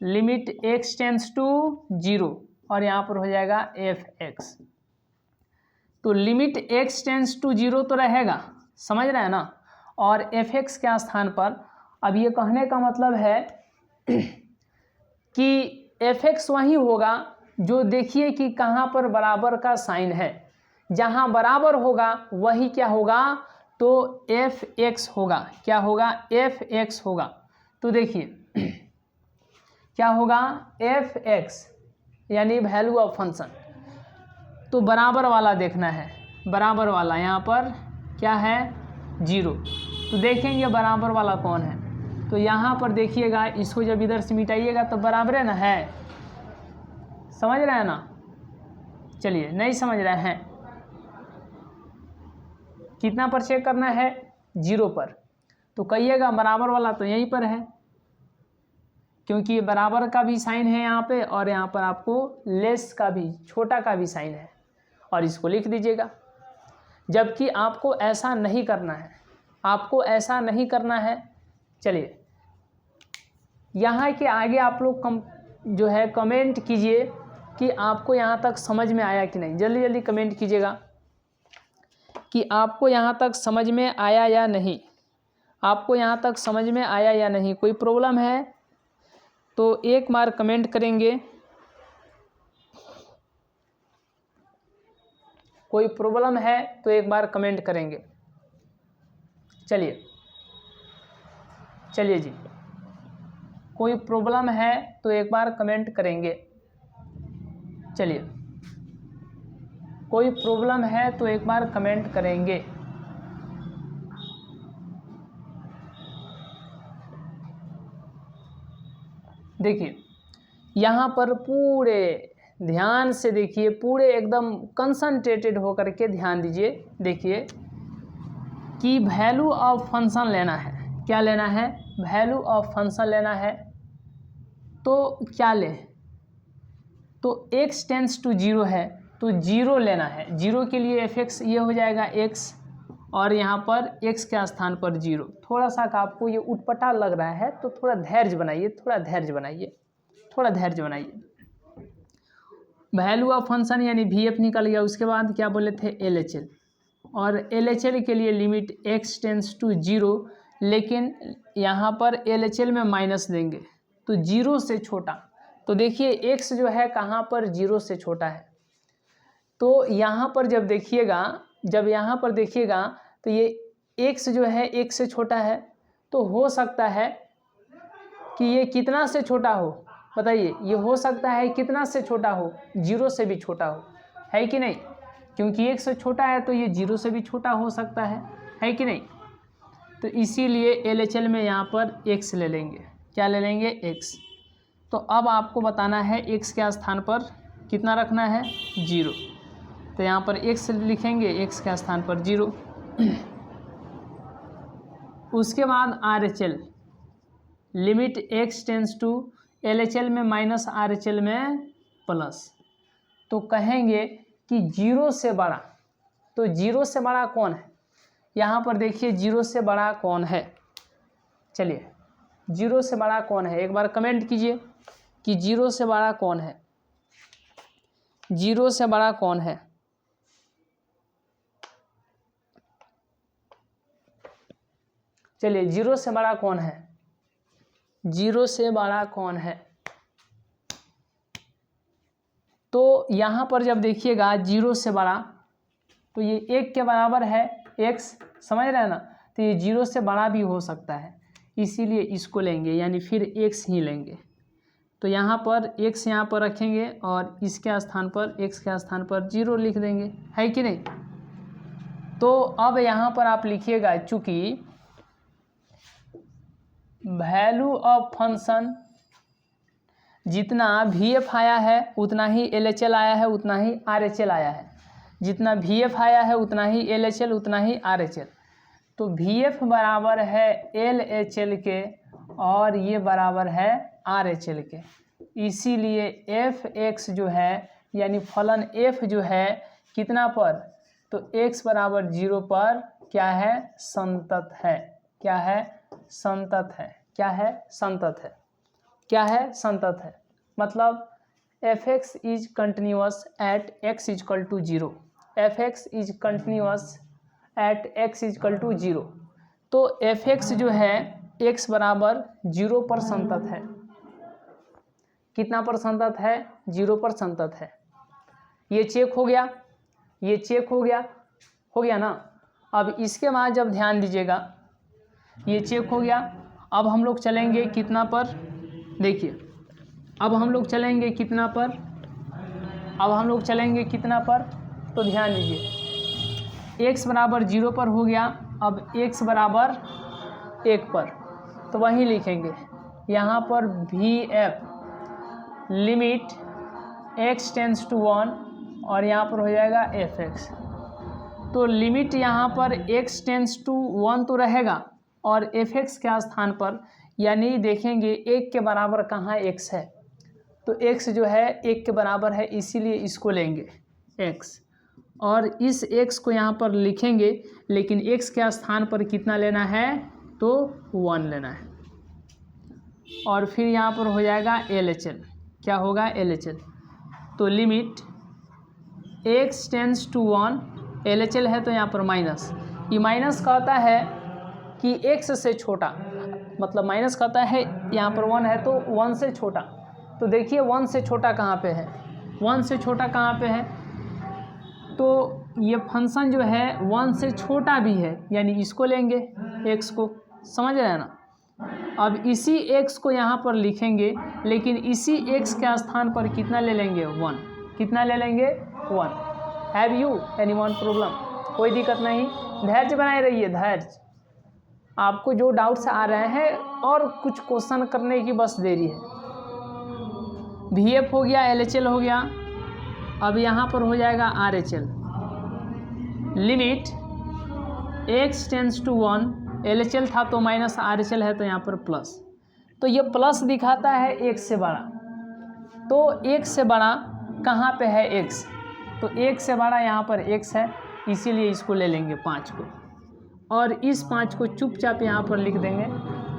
लिमिट x टेंड्स टू 0 और यहाँ पर हो जाएगा fx। तो लिमिट x टेंड्स टू 0 तो रहेगा, समझ रहे हैं ना, और fx के स्थान पर, अब ये कहने का मतलब है कि fx वही होगा जो देखिए कि कहाँ पर बराबर का साइन है, जहाँ बराबर होगा वही क्या होगा, तो fx होगा। क्या होगा, fx होगा। तो देखिए क्या होगा, fx यानी वैल्यू ऑफ फंक्शन। तो बराबर वाला देखना है, बराबर वाला यहाँ पर क्या है, 0। तो देखेंगे बराबर वाला कौन है, तो यहाँ पर देखिएगा, इसको जब इधर से मिटाइएगा तो बराबर है ना, है, समझ रहे हैं ना। चलिए नहीं समझ रहे हैं, कितना पर चेक करना है, 0 पर। तो कहिएगा बराबर वाला तो यहीं पर है, क्योंकि बराबर का भी साइन है यहाँ पे और यहाँ पर आपको लेस का भी, छोटा का भी साइन है, और इसको लिख दीजिएगा। जबकि आपको ऐसा नहीं करना है, आपको ऐसा नहीं करना है। चलिए यहाँ के आगे आप लोग जो है कमेंट कीजिए कि आपको यहाँ तक समझ में आया कि नहीं, जल्दी जल्दी कमेंट कीजिएगा कि आपको यहाँ तक समझ में आया या नहीं, आपको यहाँ तक समझ में आया या नहीं, कोई प्रॉब्लम है तो एक बार कमेंट करेंगे। कोई प्रॉब्लम है तो एक बार कमेंट करेंगे। चलिए चलिए जी, कोई प्रॉब्लम है तो एक बार कमेंट करेंगे। चलिए, कोई प्रॉब्लम है तो एक बार कमेंट करेंगे। देखिए यहाँ पर पूरे ध्यान से देखिए, पूरे एकदम कंसंट्रेटेड होकर के ध्यान दीजिए। देखिए कि वैल्यू ऑफ फंक्शन लेना है। क्या लेना है? वैल्यू ऑफ फंक्शन लेना है। तो क्या लें? तो x टेंस टू 0 है तो 0 लेना है। 0 के लिए fx ये हो जाएगा x, और यहाँ पर x के स्थान पर 0। थोड़ा सा का आपको ये उटपटा लग रहा है तो थोड़ा धैर्य बनाइए, थोड़ा धैर्य बनाइए, थोड़ा धैर्य बनाइए। वैल्यू ऑफ फंक्शन यानी VF निकल गया। उसके बाद क्या बोले थे? LHL, और LHL के लिए लिमिट x टेंस टू 0, लेकिन यहाँ पर LHL में माइनस देंगे तो 0 से छोटा। तो देखिए x जो है कहाँ पर? 0 से छोटा है। तो यहाँ पर जब देखिएगा, जब यहाँ पर देखिएगा तो ये x जो है 1 से छोटा है। तो हो सकता है कि ये कितना से छोटा हो? बताइए, ये हो सकता है कितना से छोटा हो? 0 से भी छोटा हो, है कि नहीं? क्योंकि 1 से छोटा है तो ये 0 से भी छोटा हो सकता है कि नहीं? तो इसीलिए LHL में यहाँ पर x ले लेंगे। क्या ले लेंगे? x। तो अब आपको बताना है x के स्थान पर कितना रखना है? 0। तो यहाँ पर x लिखेंगे, x के स्थान पर 0। उसके बाद RHL, limit x tends to LHL में माइनस RHL में प्लस। तो कहेंगे कि 0 से बड़ा। तो 0 से बड़ा कौन है? यहाँ पर देखिए 0 से बड़ा कौन है? चलिए 0 से बड़ा कौन है? एक बार कमेंट कीजिए कि 0 से बड़ा कौन है? 0 से बड़ा कौन है? चलिए 0 से बड़ा कौन है? 0 से बड़ा कौन है? तो यहाँ पर जब देखिएगा 0 से बड़ा, तो ये 1 के बराबर है x, समझ रहे हैं ना? तो ये 0 से बड़ा भी हो सकता है, इसीलिए इसको लेंगे, यानी फिर x ही लेंगे। तो यहाँ पर x यहाँ पर रखेंगे और इसके स्थान पर, x के स्थान पर 0 लिख देंगे, है कि नहीं? तो अब यहाँ पर आप लिखिएगा, चूँकि वैल्यू ऑफ फंक्शन जितना VF आया है उतना ही LHL आया है, उतना ही RHL आया है। जितना VF आया है उतना ही LHL, उतना ही RHL। तो VF बराबर है LHL के और ये बराबर है RHL के। इसीलिए fx जो है, यानी फलन f जो है कितना पर? तो x बराबर 0 पर क्या है? संतत है। क्या है? संतत है। क्या है? संतत है। क्या है? संतत है। मतलब fx is continuous at x equal to 0। fx is continuous at x equal to 0। तो fx जो है x बराबर 0 पर संतत है। कितना पर संतत है? 0 पर संतत है। ये चेक हो गया, ये चेक हो गया ना? अब इसके बाद जब ध्यान दीजिएगा, ये चेक हो गया। अब हम लोग चलेंगे कितना पर? देखिए अब हम लोग चलेंगे कितना पर? अब हम लोग चलेंगे कितना पर? तो ध्यान दीजिए, x बराबर 0 पर हो गया। अब x बराबर 1 पर, तो वहीं लिखेंगे यहाँ पर VF limit x tends to 1, और यहाँ पर हो जाएगा fx। तो लिमिट यहाँ पर x टेंस टू 1 तो रहेगा, और fx के स्थान पर, यानी देखेंगे 1 के बराबर कहाँ x है? तो x जो है 1 के बराबर है, इसीलिए इसको लेंगे x, और इस x को यहाँ पर लिखेंगे, लेकिन x के स्थान पर कितना लेना है? तो 1 लेना है। और फिर यहाँ पर हो जाएगा LHL। क्या होगा? LHL। तो limit x tends to 1, LHL है तो यहाँ पर माइनस। ये माइनस कहता है कि x से छोटा, मतलब माइनस करता है, यहाँ पर 1 है तो 1 से छोटा। तो देखिए 1 से छोटा कहाँ पे है, 1 से छोटा कहाँ पे है, तो ये फंक्शन जो है 1 से छोटा भी है, यानी इसको लेंगे x को, समझ रहे हैं ना। अब इसी x को यहाँ पर लिखेंगे, लेकिन इसी x के स्थान पर कितना ले लेंगे, 1। कितना ले लेंगे, 1। Have you any one problem, कोई दिक्कत नहीं, धैर्य बनाए रहिए, धैर्य। आपको जो डाउट्स आ रहे हैं और कुछ क्वेश्चन करने की बस देरी है। VF हो गया, LHL हो गया, अब यहाँ पर हो जाएगा RHL। Limit x tends to 1, LHL था तो माइनस, RHL है तो यहाँ पर प्लस। तो ये प्लस दिखाता है 1 से बड़ा, तो 1 से बड़ा कहाँ पे है, x, तो 1 से बड़ा यहाँ पर x है, इसीलिए इसको ले लेंगे 5 को, और इस 5 को चुपचाप यहाँ पर लिख देंगे,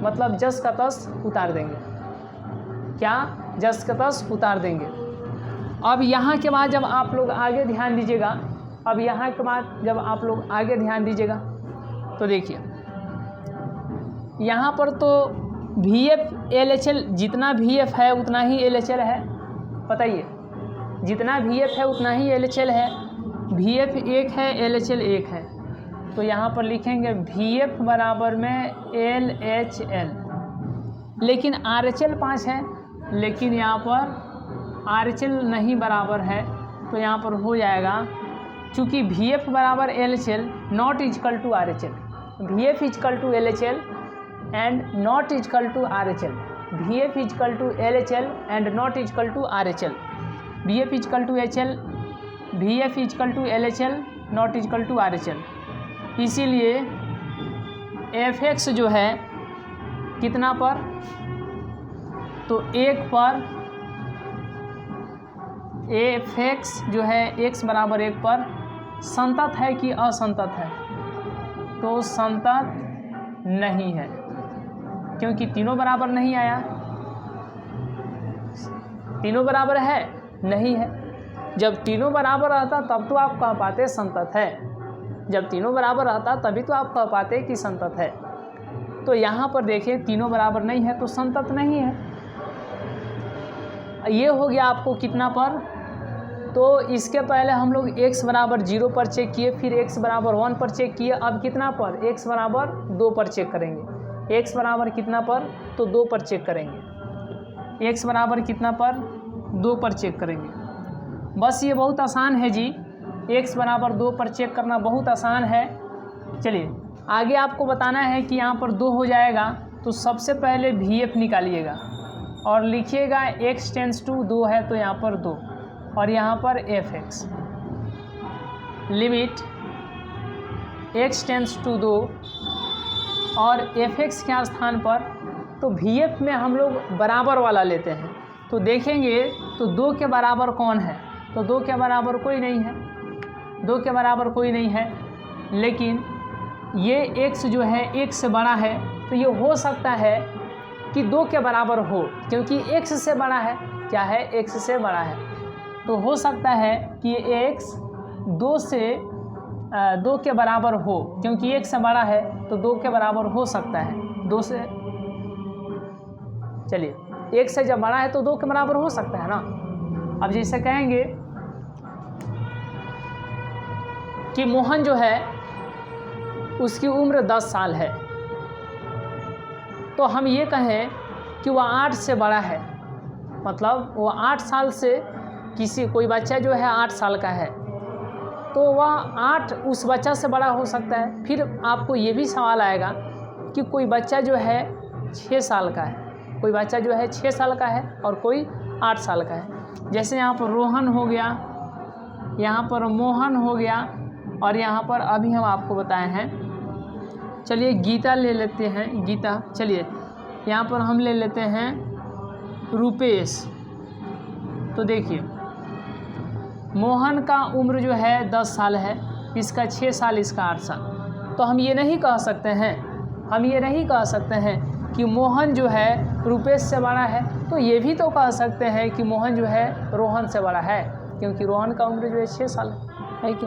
मतलब जस का तस उतार देंगे। क्या, जस का तस उतार देंगे। अब यहाँ के बाद जब आप लोग आगे ध्यान दीजिएगा, अब यहाँ के बाद जब आप लोग आगे ध्यान दीजिएगा तो देखिए यहाँ पर तो VF LHL, जितना VF है उतना ही LHL है, बताइए, जितना VF है उतना ही LHL है। VF 1 है, LHL 1 है, तो यहाँ पर लिखेंगे VF बराबर में LHL, लेकिन RHL 5 है, लेकिन यहाँ पर RHL नहीं बराबर है, तो यहाँ पर हो जाएगा, चूँकि VF बराबर LHL not equal to RHL, VF equal to LHL and not equal to RHL, VF equal to LHL and not equal to RHL, VF equal to HL, VF equal to LHL not equal to RHL। इसीलिए fx जो है कितना पर, तो 1 पर, fx जो है x बराबर 1 पर संतत है कि असंतत है, तो संतत नहीं है, क्योंकि तीनों बराबर नहीं आया, तीनों बराबर है नहीं है। जब तीनों बराबर रहता तब तो आप कह पाते संतत है, जब तीनों बराबर रहता तभी तो आप कह पाते कि संतत है। तो यहाँ पर देखिए तीनों बराबर नहीं है तो संतत नहीं है। ये हो गया आपको कितना पर, तो इसके पहले हम लोग x बराबर 0 पर चेक किए, फिर x बराबर 1 पर चेक किए, अब कितना पर, x बराबर 2 पर चेक करेंगे। x बराबर कितना पर, तो 2 पर चेक करेंगे, x बराबर कितना पर, 2 पर चेक करेंगे। बस ये बहुत आसान है जी, x बराबर 2 पर चेक करना बहुत आसान है। चलिए आगे आपको बताना है कि यहाँ पर 2 हो जाएगा, तो सबसे पहले VF निकालिएगा और लिखिएगा x टेंस टू 2 है तो यहाँ पर 2, और यहाँ पर fx, limit x tends to 2 और fx के स्थान पर, तो VF में हम लोग बराबर वाला लेते हैं, तो देखेंगे तो 2 के बराबर कौन है, तो 2 के बराबर कोई नहीं है, 2 के बराबर कोई नहीं है, लेकिन ये x जो है 1 से बड़ा है, तो ये हो सकता है कि 2 के बराबर हो, क्योंकि x से बड़ा है, क्या है, x से बड़ा है, तो हो सकता है कि x 2 के बराबर हो, क्योंकि 1 से बड़ा है तो 2 के बराबर हो सकता है, 2 से, चलिए 1 से जब बड़ा है तो 2 के बराबर हो सकता है ना। अब जैसे कहेंगे कि मोहन जो है उसकी उम्र 10 साल है, तो हम ये कहें कि वह 8 से बड़ा है, मतलब वो 8 साल से, कोई बच्चा जो है 8 साल का है तो वह 8 उस बच्चा से बड़ा हो सकता है। फिर आपको ये भी सवाल आएगा कि कोई बच्चा जो है 6 साल का है, कोई बच्चा जो है 6 साल का है और कोई 8 साल का है। जैसे यहाँ पर रोहन हो गया, यहाँ पर मोहन हो गया, और यहाँ पर अभी हम आपको बताए हैं, चलिए गीता ले लेते हैं, गीता, चलिए यहाँ पर हम ले लेते हैं रुपेश। तो देखिए मोहन का उम्र जो है 10 साल है, इसका 6 साल, इसका 8 साल, तो हम ये नहीं कह सकते हैं, हम ये नहीं कह सकते हैं कि मोहन जो है रुपेश से बड़ा है, तो ये भी तो कह सकते हैं कि मोहन जो है रोहन से बड़ा है, क्योंकि रोहन का उम्र जो है 6 साल है कि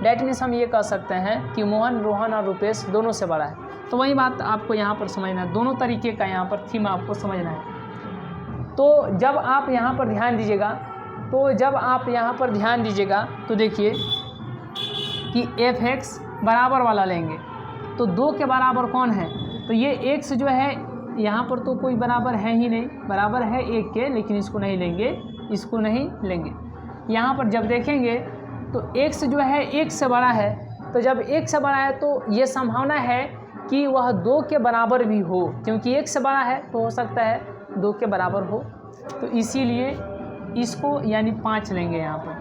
डैट मीन्स हम ये कह सकते हैं कि मोहन, रोहन और रुपेश दोनों से बड़ा है। तो वही बात आपको यहाँ पर समझना है, दोनों तरीके का यहाँ पर थीम आपको समझना है। तो जब आप यहाँ पर ध्यान दीजिएगा तो देखिए कि fx बराबर वाला लेंगे तो 2 के बराबर कौन है, तो ये x जो है यहाँ पर तो कोई बराबर है ही नहीं, बराबर है 1 के, लेकिन इसको नहीं लेंगे। यहाँ पर जब देखेंगे तो x जो है 1 से बड़ा है, तो जब 1 से बड़ा है तो ये संभावना है कि वह 2 के बराबर भी हो, क्योंकि 1 से बड़ा है तो हो सकता है 2 के बराबर हो, तो इसीलिए इसको यानी 5 लेंगे यहाँ पर,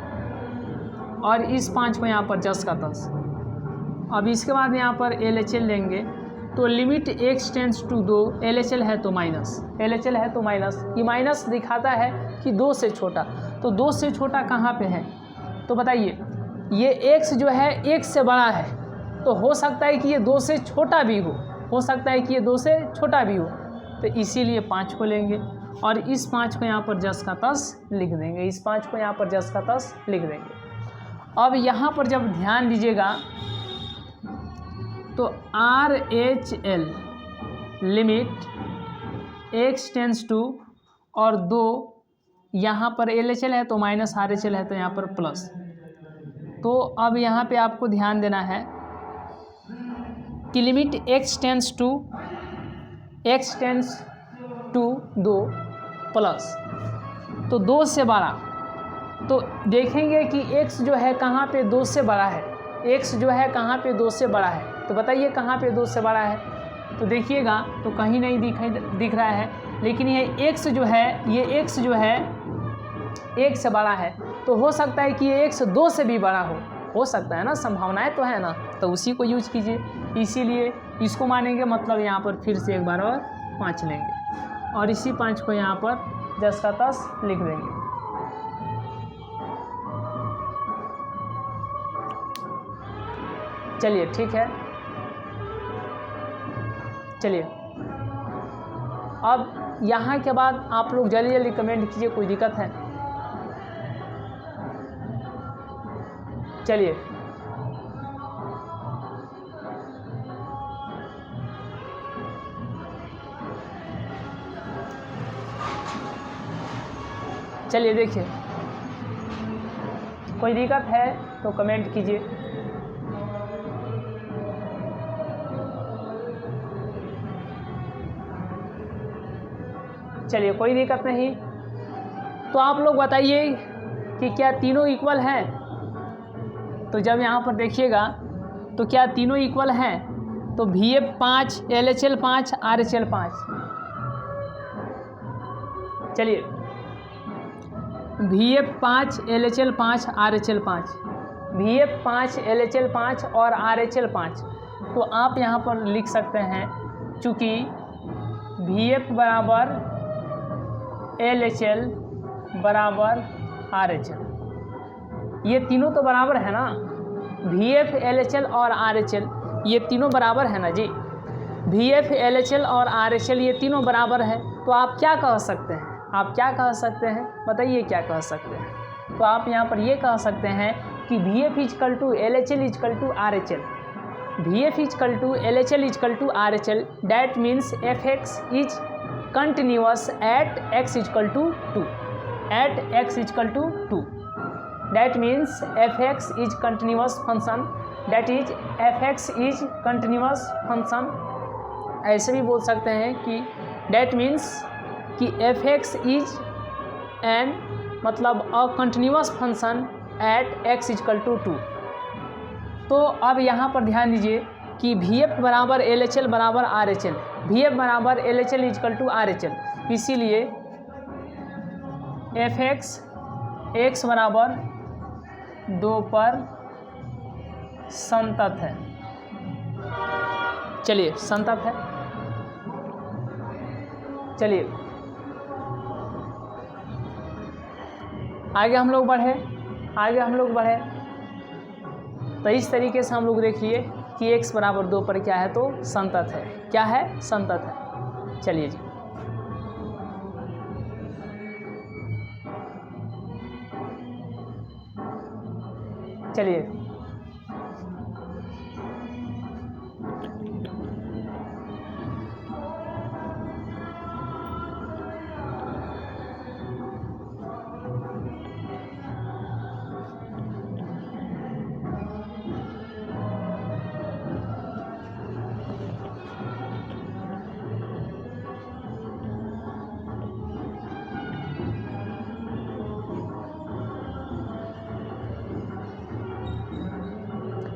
और इस 5 को यहाँ पर 10 का 10। अब इसके बाद यहाँ पर LHL लेंगे तो limit x tends to 2, LHL है तो माइनस, ये माइनस दिखाता है कि 2 से छोटा, तो 2 से छोटा कहाँ पे है, तो बताइए ये x जो है 1 से बड़ा है, तो हो सकता है कि ये 2 से छोटा भी हो, तो इसीलिए 5 को लेंगे और इस 5 को यहाँ पर 10 का 10 लिख देंगे, अब यहाँ पर जब ध्यान दीजिएगा तो RHL limit x tends to और 2, यहाँ पर LHL है तो माइनस, RHL है तो यहाँ पर प्लस। तो अब यहाँ पे आपको ध्यान देना है कि limit x tends to 2 plus, तो 2 से बड़ा, तो देखेंगे कि x जो है कहाँ पे 2 से बड़ा है, तो बताइए कहाँ पे 2 से बड़ा है, तो देखिएगा तो कहीं नहीं दिख रहा है, लेकिन ये x जो है 1 से बड़ा है, तो हो सकता है कि ये x 2 से भी बड़ा हो सकता है ना, संभावनाएं तो है ना, तो उसी को यूज कीजिए, इसीलिए इसको मानेंगे, मतलब यहाँ पर फिर से एक बार और 5 लेंगे और इसी 5 को यहाँ पर 10 का 10 लिख देंगे। चलिए ठीक है, अब यहाँ के बाद आप लोग जल्दी कमेंट कीजिए, कोई दिक्कत है? चलिए देखिए, कोई दिक्कत है तो कमेंट कीजिए। चलिए कोई दिक्कत नहीं, तो आप लोग बताइए कि क्या तीनों इक्वल हैं, तो जब यहाँ पर देखिएगा तो क्या तीनों इक्वल हैं, तो VF 5, LHL 5, RHL 5, चलिए VF 5, LHL 5, RHL 5, VF 5, LHL 5 और RHL 5, तो आप यहाँ पर लिख सकते हैं, चूँकि VF बराबर LHL बराबर RHL, ये तीनों तो बराबर है ना, VF LHL और RHL ये तीनों बराबर है ना जी, VF LHL और RHL ये तीनों बराबर है, तो आप क्या कह सकते हैं, बताइए क्या कह सकते हैं? तो आप यहाँ पर ये कह सकते हैं कि VF equal to LHL equal to RHL, VF equal to LHL equal to RHL, that means FX is continuous at x equal to 2, that means fx is continuous function, that is fx is continuous function। ऐसे भी बोल सकते हैं कि that means कि fx is an मतलब a continuous function at x equal to 2। तो अब यहाँ पर ध्यान दीजिए कि VF बराबर LHL बराबर RHL, VF बराबर LHL इक्वल टू RHL, इसीलिए fx x बराबर 2 पर संतत है। चलिए संतत है, चलिए आगे हम लोग बढ़े, तो इस तरीके से हम लोग देखिए कि x बराबर 2 पर क्या है, तो संतत है, क्या है, संतत है। चलिए जी, चलिए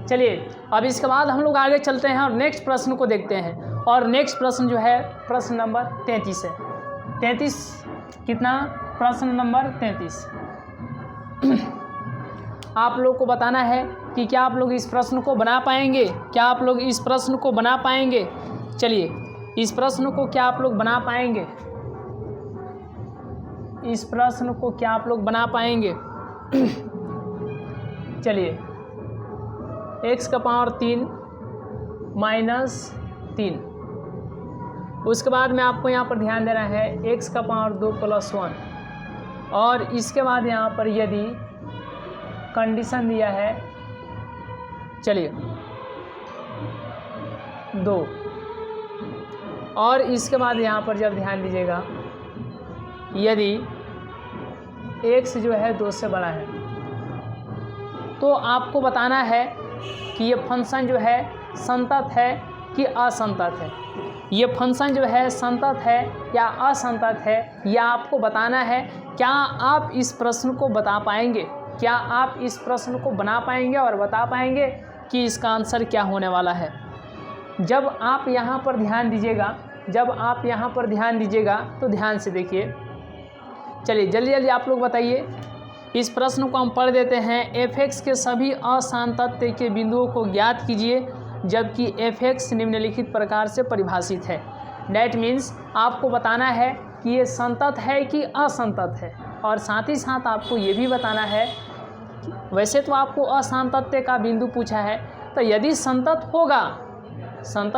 चलिए अब इसके बाद हम लोग आगे चलते हैं और नेक्स्ट प्रश्न को देखते हैं। और नेक्स्ट प्रश्न जो है प्रश्न नंबर 33 है। 33 कितना? प्रश्न नंबर 33। आप लोग को बताना है कि क्या आप लोग इस प्रश्न को बना पाएंगे, क्या आप लोग इस प्रश्न को बना पाएंगे। चलिए इस प्रश्न को क्या आप लोग बना पाएंगे, इस प्रश्न को क्या आप लोग बना पाएंगे। चलिए x का पावर 3 -3, उसके बाद में आपको यहाँ पर ध्यान देना है x का पावर 2 + 1, और इसके बाद यहाँ पर यदि कंडीशन दिया है, चलिए 2, और इसके बाद यहाँ पर जब ध्यान दीजिएगा यदि x जो है 2 से बड़ा है तो आपको बताना है कि ये फंक्शन जो है संतत है कि असंतत है, ये फंक्शन जो है संतत है या असंतत है, यह आपको बताना है। क्या आप इस प्रश्न को बता पाएंगे, क्या आप इस प्रश्न को बना पाएंगे और बता पाएंगे कि इसका आंसर क्या होने वाला है। जब आप यहाँ पर ध्यान दीजिएगा, जब आप यहाँ पर ध्यान दीजिएगा तो ध्यान से देखिए। चलिए जल्दी जल्दी आप लोग बताइए। इस प्रश्न को हम पढ़ देते हैं। f(x) के सभी असांतत्य के बिंदुओं को ज्ञात कीजिए जबकि f(x) निम्नलिखित प्रकार से परिभाषित है। डैट मीन्स आपको बताना है कि ये संतत है कि असंतत है, और साथ ही साथ आपको ये भी बताना है, वैसे तो आपको असांतत्य का बिंदु पूछा है, तो यदि संतत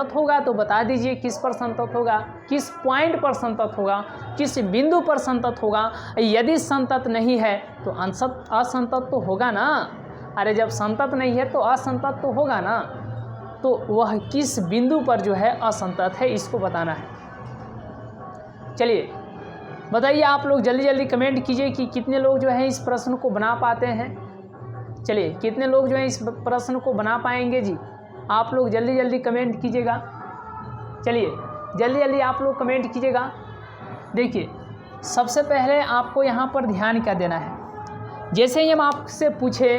होगा तो बता दीजिए किस पर संतत होगा, किस पॉइंट पर संतत होगा, किस बिंदु पर संतत होगा। यदि संतत नहीं है तो असंतत तो होगा ना। अरे जब संतत नहीं है तो असंतत तो होगा ना, तो वह किस बिंदु पर जो है असंतत है, इसको बताना है। चलिए बताइए आप लोग, जल्दी जल्दी कमेंट कीजिए कि कितने लोग जो है इस प्रश्न को बना पाते हैं। चलिए कितने लोग जो है इस प्रश्न को बना पाएंगे जी, आप लोग जल्दी जल्दी कमेंट कीजिएगा। चलिए जल्दी जल्दी आप लोग कमेंट कीजिएगा। देखिए सबसे पहले आपको यहाँ पर ध्यान क्या देना है। जैसे ही हम आपसे पूछे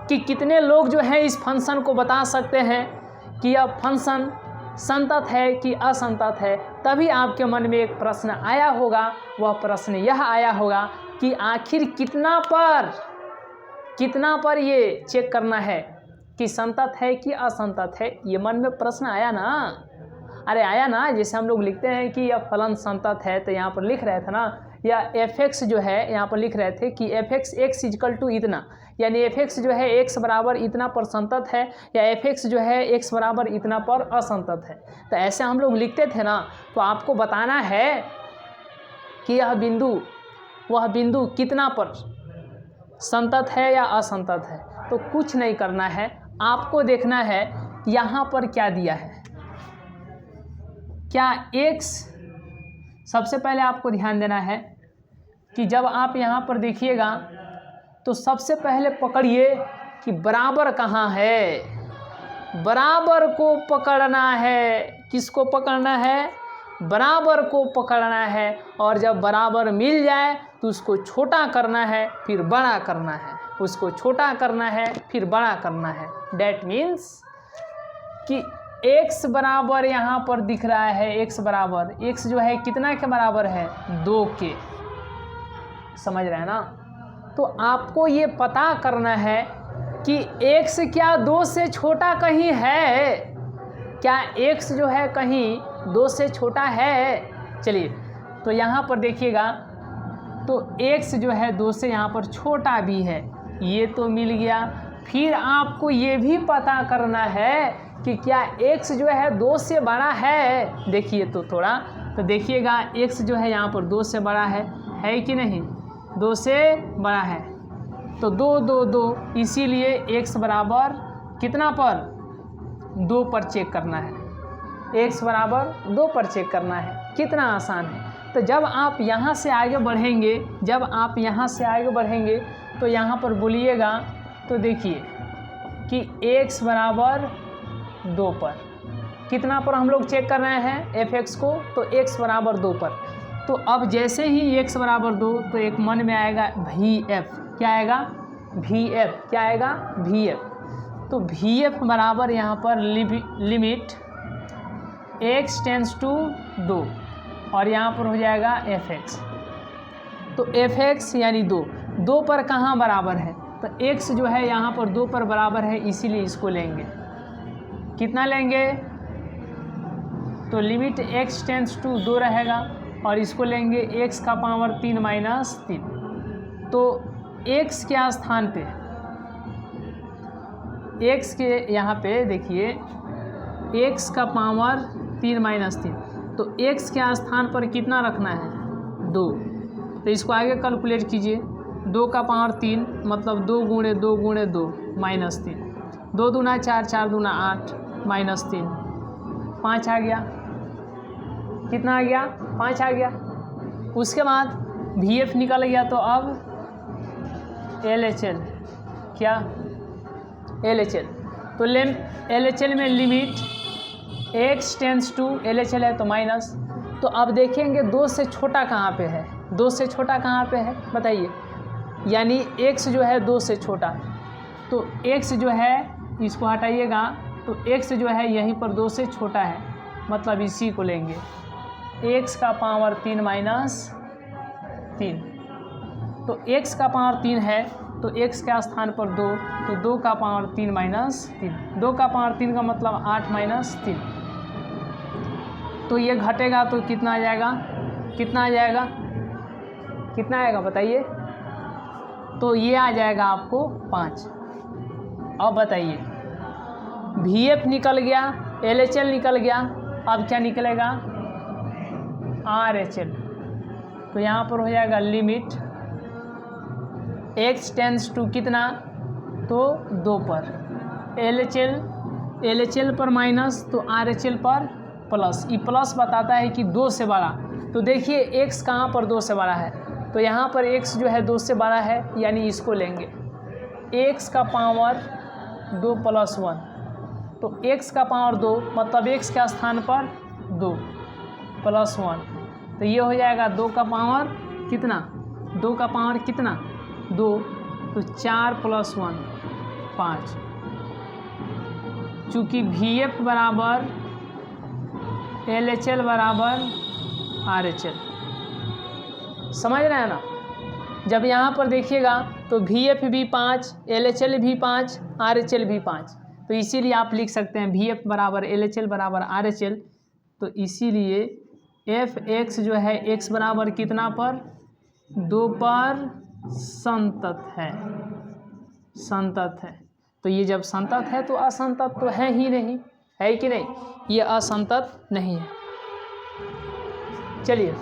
कि कितने लोग जो है इस फंक्शन को बता सकते हैं कि यह फंक्शन संतत है कि असंतत है, तभी आपके मन में एक प्रश्न आया होगा। वह प्रश्न यह आया होगा कि आखिर कितना पर ये चेक करना है कि संतत है कि असंतत है। ये मन में प्रश्न आया ना, अरे आया ना। जैसे हम लोग लिखते हैं कि यह फलन संतत है, तो यहाँ पर लिख रहे थे ना, या f(x) जो है यहाँ पर लिख रहे थे कि f(x) x = इतना, यानी f(x) जो है x बराबर इतना पर संतत है, या f(x) जो है x बराबर इतना पर असंतत है। तो ऐसे हम लोग लिखते थे ना। तो आपको बताना है कि वह बिंदु कितना पर संतत है या असंतत है। तो कुछ नहीं करना है, आपको देखना है यहाँ पर क्या दिया है। क्या x, सबसे पहले आपको ध्यान देना है कि जब आप यहाँ पर देखिएगा तो सबसे पहले पकड़िए कि बराबर कहाँ है। बराबर को पकड़ना है। किसको पकड़ना है? बराबर को पकड़ना है। और जब बराबर मिल जाए तो उसको छोटा करना है, फिर बड़ा करना है, उसको छोटा करना है, फिर बड़ा करना है। डैट मीन्स कि x बराबर यहाँ पर दिख रहा है, x बराबर, x जो है कितना के बराबर है? 2 के। समझ रहे हैं ना। तो आपको ये पता करना है कि x क्या 2 से छोटा कहीं है, क्या x जो है कहीं 2 से छोटा है। चलिए तो यहाँ पर देखिएगा तो x जो है 2 से यहाँ पर छोटा भी है, ये तो मिल गया। फिर आपको ये भी पता करना है कि क्या x जो है 2 से बड़ा है। देखिए तो थोड़ा तो देखिएगा, x जो है यहाँ पर 2 से बड़ा है कि नहीं? 2 से बड़ा है। तो 2 2 2, इसीलिए x बराबर कितना पर? 2 पर चेक करना है। x बराबर 2 पर चेक करना है। कितना आसान है। तो जब आप यहाँ से आगे बढ़ेंगे, तो यहाँ पर बोलिएगा तो देखिए कि x बराबर 2 पर, कितना पर हम लोग चेक कर रहे हैं f(x) को? तो x बराबर 2 पर। तो अब जैसे ही x बराबर 2, तो एक मन में आएगा vf। क्या आएगा? vf। क्या आएगा? vf। तो VF बराबर यहाँ पर लिमिट x टेंस टू 2 और यहाँ पर हो जाएगा fx। तो fx यानी 2 पर कहाँ बराबर है, तो x जो है यहाँ पर 2 पर बराबर है, इसीलिए इसको लेंगे। कितना लेंगे, तो लिमिट x टेंस टू 2 रहेगा और इसको लेंगे x का पावर 3 माइनस 3। तो x के स्थान पे, x के यहाँ पे देखिए x का पावर 3 माइनस 3, तो x के स्थान पर कितना रखना है, 2। तो इसको आगे कैलकुलेट कीजिए, 2 का पावर 3 मतलब 2 गुणे 2 गुणे 2 माइनस 3, 2 दूना 4, 4 दूना 8 माइनस 3, 5 आ गया। कितना आ गया, 5 आ गया। उसके बाद VF निकल गया, तो अब LHL, क्या LHL, तो LHL में limit x tends to LHL है तो माइनस। तो अब देखेंगे 2 से छोटा कहाँ पे है, 2 से छोटा कहाँ पे है बताइए, यानी x जो है 2 से छोटा, तो x जो है इसको हटाइएगा, तो x जो है यहीं पर 2 से छोटा है, मतलब इसी को लेंगे, x का पावर 3 माइनस 3। तो x का पावर 3 है तो x के स्थान पर 2, तो 2 का पावर 3 माइनस 3, 2 का पावर 3 का मतलब 8 माइनस 3। तो ये घटेगा तो कितना आ जाएगा, कितना आ जाएगा, कितना आएगा बताइए, तो ये आ जाएगा आपको 5। अब बताइए VF निकल गया, LHL निकल गया, अब क्या निकलेगा, RHL। तो यहाँ पर हो जाएगा लिमिट x टेंस टू कितना, तो 2 पर, LHL पर माइनस, तो RHL पर प्लस। ये प्लस बताता है कि 2 से बड़ा। तो देखिए x कहाँ पर 2 से बड़ा है, तो यहाँ पर x जो है 2 से बड़ा है, यानी इसको लेंगे, x का पावर 2 प्लस 1, तो x का पावर 2 मतलब x के स्थान पर 2 प्लस 1, तो ये हो जाएगा 2 का पावर कितना, 2 का पावर कितना 2, तो 4 प्लस 1 5। चूँकि VF बराबर LHL बराबर RHL, समझ रहे हैं ना। जब यहाँ पर देखिएगा तो VF भी 5, LHL भी 5, RHL भी 5, तो इसीलिए आप लिख सकते हैं VF बराबर LHL बराबर RHL। तो इसीलिए FX जो है x बराबर कितना पर, 2 पर संतत है, संतत है। तो ये जब संतत है तो असंतत तो है ही नहीं, है कि नहीं, ये असंतत नहीं है। चलिए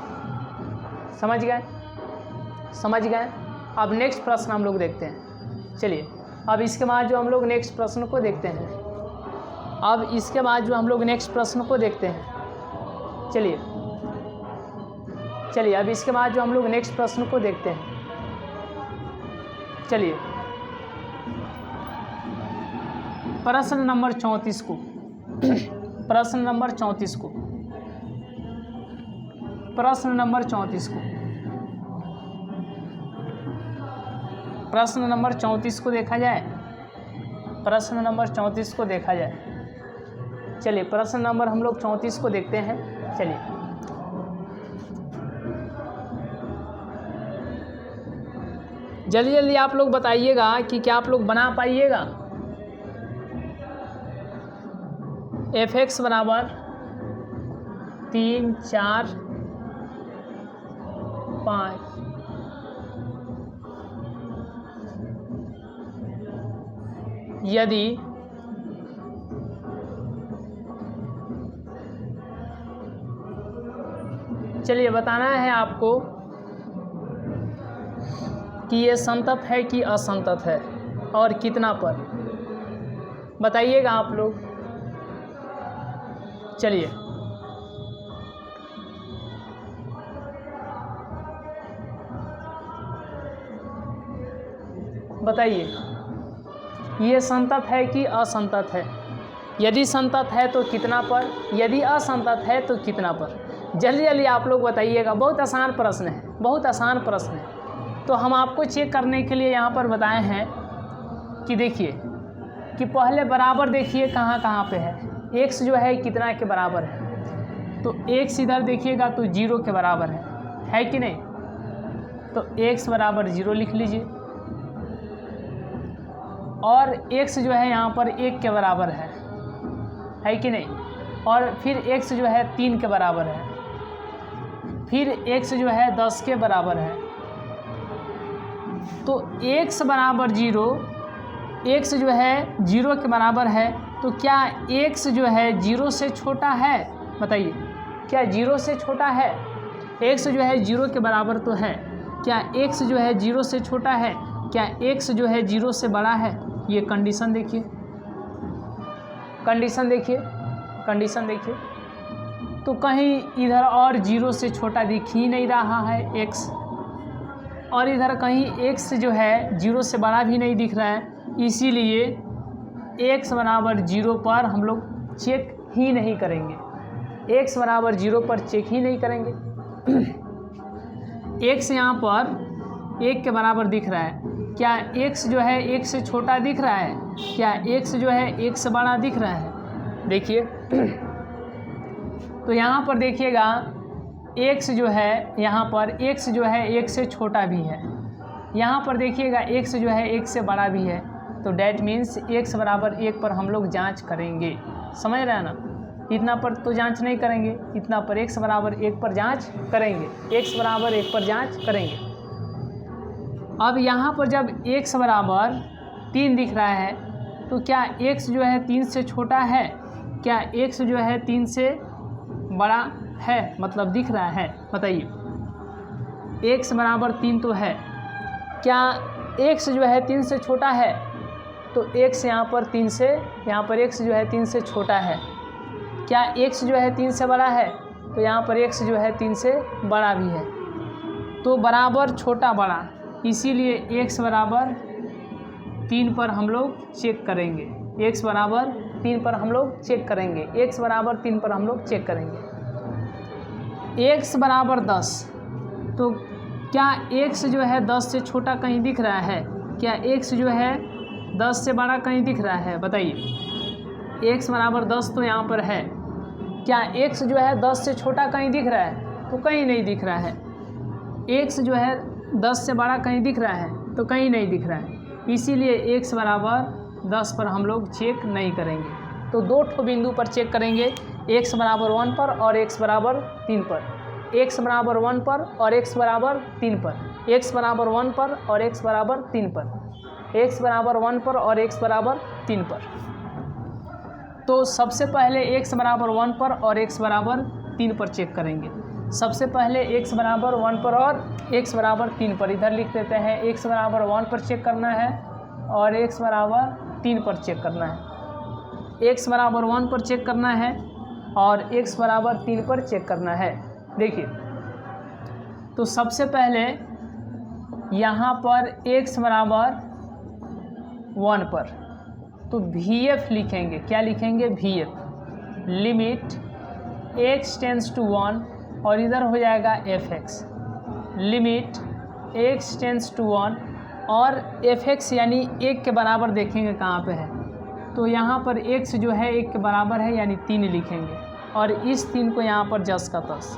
समझ गए, समझ गए। अब नेक्स्ट प्रश्न हम लोग देखते हैं। चलिए अब इसके बाद जो हम लोग नेक्स्ट प्रश्न को देखते हैं, अब इसके बाद जो हम लोग नेक्स्ट प्रश्न को देखते हैं, चलिए चलिए अब इसके बाद जो हम लोग नेक्स्ट प्रश्न को देखते हैं, चलिए प्रश्न नंबर 34 को, प्रश्न नंबर 34 को, प्रश्न नंबर 34 को, प्रश्न नंबर 34 को देखा जाए, प्रश्न नंबर 34 को देखा जाए। चलिए प्रश्न नंबर हम लोग 34 को देखते हैं। चलिए जल्दी जल्दी आप लोग बताइएगा कि क्या आप लोग बना पाइएगा। fx बराबर 3 4 5, यदि चलिए बताना है आपको कि ये संतत है कि असंतत है और कितना पर, बताइएगा आप लोग। चलिए बताइए ये संतत है कि असंतत है, यदि संतत है तो कितना पर, यदि असंतत है तो कितना पर। जल्दी जल्दी आप लोग बताइएगा, बहुत आसान प्रश्न है, बहुत आसान प्रश्न है। तो हम आपको चेक करने के लिए यहाँ पर बताए हैं कि देखिए कि पहले बराबर देखिए कहाँ कहाँ पे है, x जो है कितना के बराबर है, तो x इधर देखिएगा तो 0 के बराबर है कि नहीं, तो x बराबर 0 लिख लीजिए, और x जो है यहाँ पर 1 के बराबर है कि नहीं, और फिर x जो है 3 के बराबर है, फिर x जो है 10 के बराबर है, तो x बराबर 0, x जो है 0 के बराबर है, तो क्या x जो है 0 से छोटा है, बताइए क्या 0 से छोटा है, x जो है 0 के बराबर तो है, क्या x जो है 0 से छोटा है, क्या x जो है 0 से बड़ा है, ये कंडीशन देखिए, कंडीशन देखिए, कंडीशन देखिए, तो कहीं इधर और 0 से छोटा दिख ही नहीं रहा है x, और इधर कहीं x जो है 0 से बड़ा भी नहीं दिख रहा है, इसीलिए x बराबर 0 पर हम लोग चेक ही नहीं करेंगे, x बराबर 0 पर चेक ही नहीं करेंगे। x यहाँ पर 1 के बराबर दिख रहा है, क्या x जो है 1 से छोटा दिख रहा है, क्या x जो है 1 से बड़ा दिख रहा है, देखिए तो यहाँ पर देखिएगा x जो है यहाँ पर x जो है 1 से छोटा भी है, यहाँ पर देखिएगा x जो है 1 से बड़ा भी है, तो डैट मीन्स x बराबर 1 पर हम लोग जांच करेंगे, समझ रहे हैं ना, इतना पर तो जांच नहीं करेंगे, इतना पर x बराबर 1 पर जांच करेंगे, x बराबर 1 पर जांच करेंगे। अब यहाँ पर जब x बराबर 3 दिख रहा है, तो क्या x जो है 3 से छोटा है, क्या x जो है 3 से बड़ा है, मतलब दिख रहा है, बताइए x बराबर 3 तो है, क्या x जो है 3 से छोटा है, तो x यहाँ पर 3 से, यहाँ पर x जो है 3 से छोटा है, क्या x जो है 3 से बड़ा है, तो यहाँ पर x जो है 3 से बड़ा भी है, तो बराबर छोटा बड़ा, इसीलिए x बराबर 3 पर हम लोग चेक करेंगे, x बराबर 3 पर हम लोग चेक करेंगे, x बराबर 3 पर हम लोग चेक करेंगे। x बराबर 10, तो क्या x जो है 10 से छोटा कहीं दिख रहा है, क्या x जो है 10 से बड़ा कहीं दिख रहा है, बताइए x बराबर 10 तो यहाँ पर है, क्या x जो है 10 से छोटा कहीं दिख रहा है, तो कहीं नहीं दिख रहा है, x जो है 10 से बड़ा कहीं दिख रहा है, तो कहीं नहीं दिख रहा है, इसीलिए x बराबर 10 पर हम लोग चेक नहीं करेंगे। तो दो ठो बिंदु पर चेक करेंगे, x बराबर 1 पर और x बराबर 3 पर, x बराबर 1 पर और x बराबर 3 पर, x बराबर 1 पर और x बराबर 3 पर, x बराबर 1 पर और x बराबर 3 पर। तो सबसे पहले x बराबर 1 पर और x बराबर 3 पर चेक करेंगे, सबसे पहले x बराबर 1 पर और x बराबर 3 पर, इधर लिख देते हैं x बराबर 1 पर चेक करना है और x बराबर 3 पर चेक करना है, x बराबर 1 पर चेक करना है और x बराबर 3 पर चेक करना है। देखिए तो सबसे पहले यहाँ पर x बराबर 1 पर तो VF लिखेंगे, क्या लिखेंगे VF, limit x tends to 1 और इधर हो जाएगा fx, limit x tends to 1 और fx यानी 1 के बराबर देखेंगे कहाँ पे है, तो यहाँ पर x जो है 1 के बराबर है यानी 3 लिखेंगे और इस 3 को यहाँ पर जस का तस।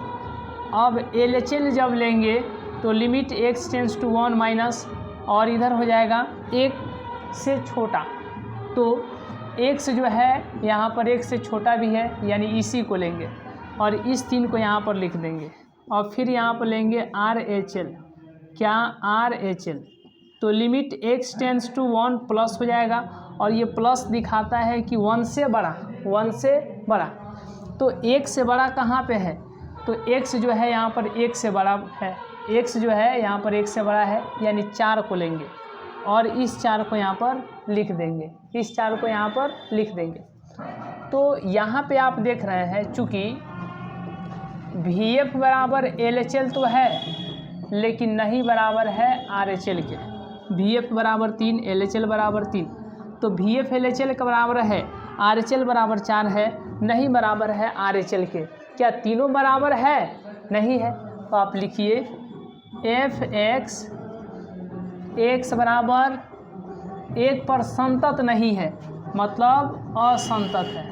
अब LHL जब लेंगे तो limit x tends to 1 minus और इधर हो जाएगा 1 से छोटा, तो x जो है यहाँ पर 1 से छोटा भी है यानी इसी को लेंगे और इस 3 को यहाँ पर लिख देंगे और फिर यहाँ पर लेंगे RHL, क्या RHL, तो limit x tends to 1 plus हो जाएगा और ये प्लस दिखाता है कि 1 से बड़ा, 1 से बड़ा, तो 1 से बड़ा कहाँ पे है, तो x जो है यहाँ पर 1 से बड़ा है, x जो है यहाँ पर 1 से बड़ा है यानी 4 को लेंगे और इस 4 को यहाँ पर लिख देंगे, इस 4 को यहाँ पर लिख देंगे। तो यहाँ पे आप देख रहे हैं चूँकि VF बराबर LHL तो है लेकिन नहीं बराबर है RHL के, VF बराबर 3 LHL बराबर 3, तो VF LHL के बराबर है, RHL बराबर 4 है, नहीं बराबर है RHL के, क्या तीनों बराबर है, नहीं है, तो आप लिखिए fx x बराबर 1 पर संतत नहीं है, मतलब असंतत है,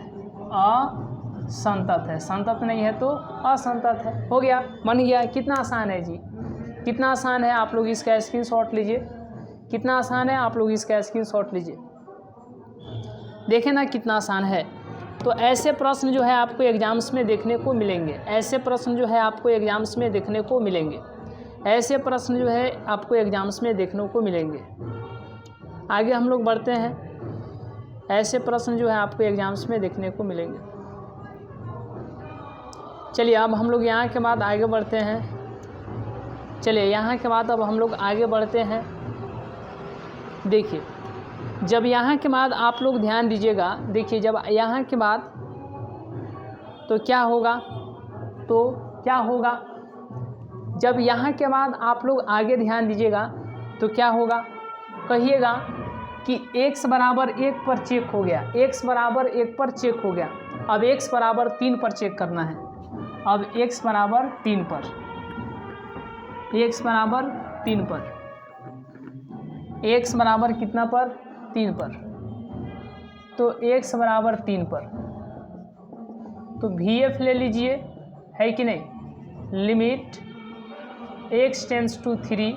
असंतत है, संतत नहीं है तो असंतत है। हो गया, बन गया। कितना आसान है जी, कितना आसान है। आप लोग इसका स्क्रीनशॉट लीजिए, कितना आसान है, आप लोग इसका स्क्रीनशॉट लीजिए, देखें ना कितना आसान है। तो ऐसे प्रश्न जो है आपको एग्जाम्स में देखने को मिलेंगे, ऐसे प्रश्न जो है आपको एग्जाम्स में देखने को मिलेंगे, ऐसे प्रश्न जो है आपको एग्जाम्स में देखने को मिलेंगे। आगे हम लोग बढ़ते हैं, ऐसे प्रश्न जो है आपको एग्जाम्स में देखने को मिलेंगे। चलिए अब हम लोग यहाँ के बाद आगे बढ़ते हैं, चलिए यहाँ के बाद अब हम लोग आगे बढ़ते हैं। देखिए जब यहाँ के बाद आप लोग ध्यान दीजिएगा, देखिए जब यहाँ के बाद तो क्या होगा, तो क्या होगा, जब यहाँ के बाद आप लोग आगे ध्यान दीजिएगा तो क्या होगा, कहिएगा कि x बराबर 1 पर चेक हो गया, x बराबर 1 पर चेक हो गया। अब x बराबर 3 पर चेक करना है, अब x बराबर 3 पर, x बराबर 3 पर, x बराबर कितना पर, 3 पर, तो x बराबर 3 पर, तो VF ले लीजिए, है कि नहीं, लिमिट x टेंस टू 3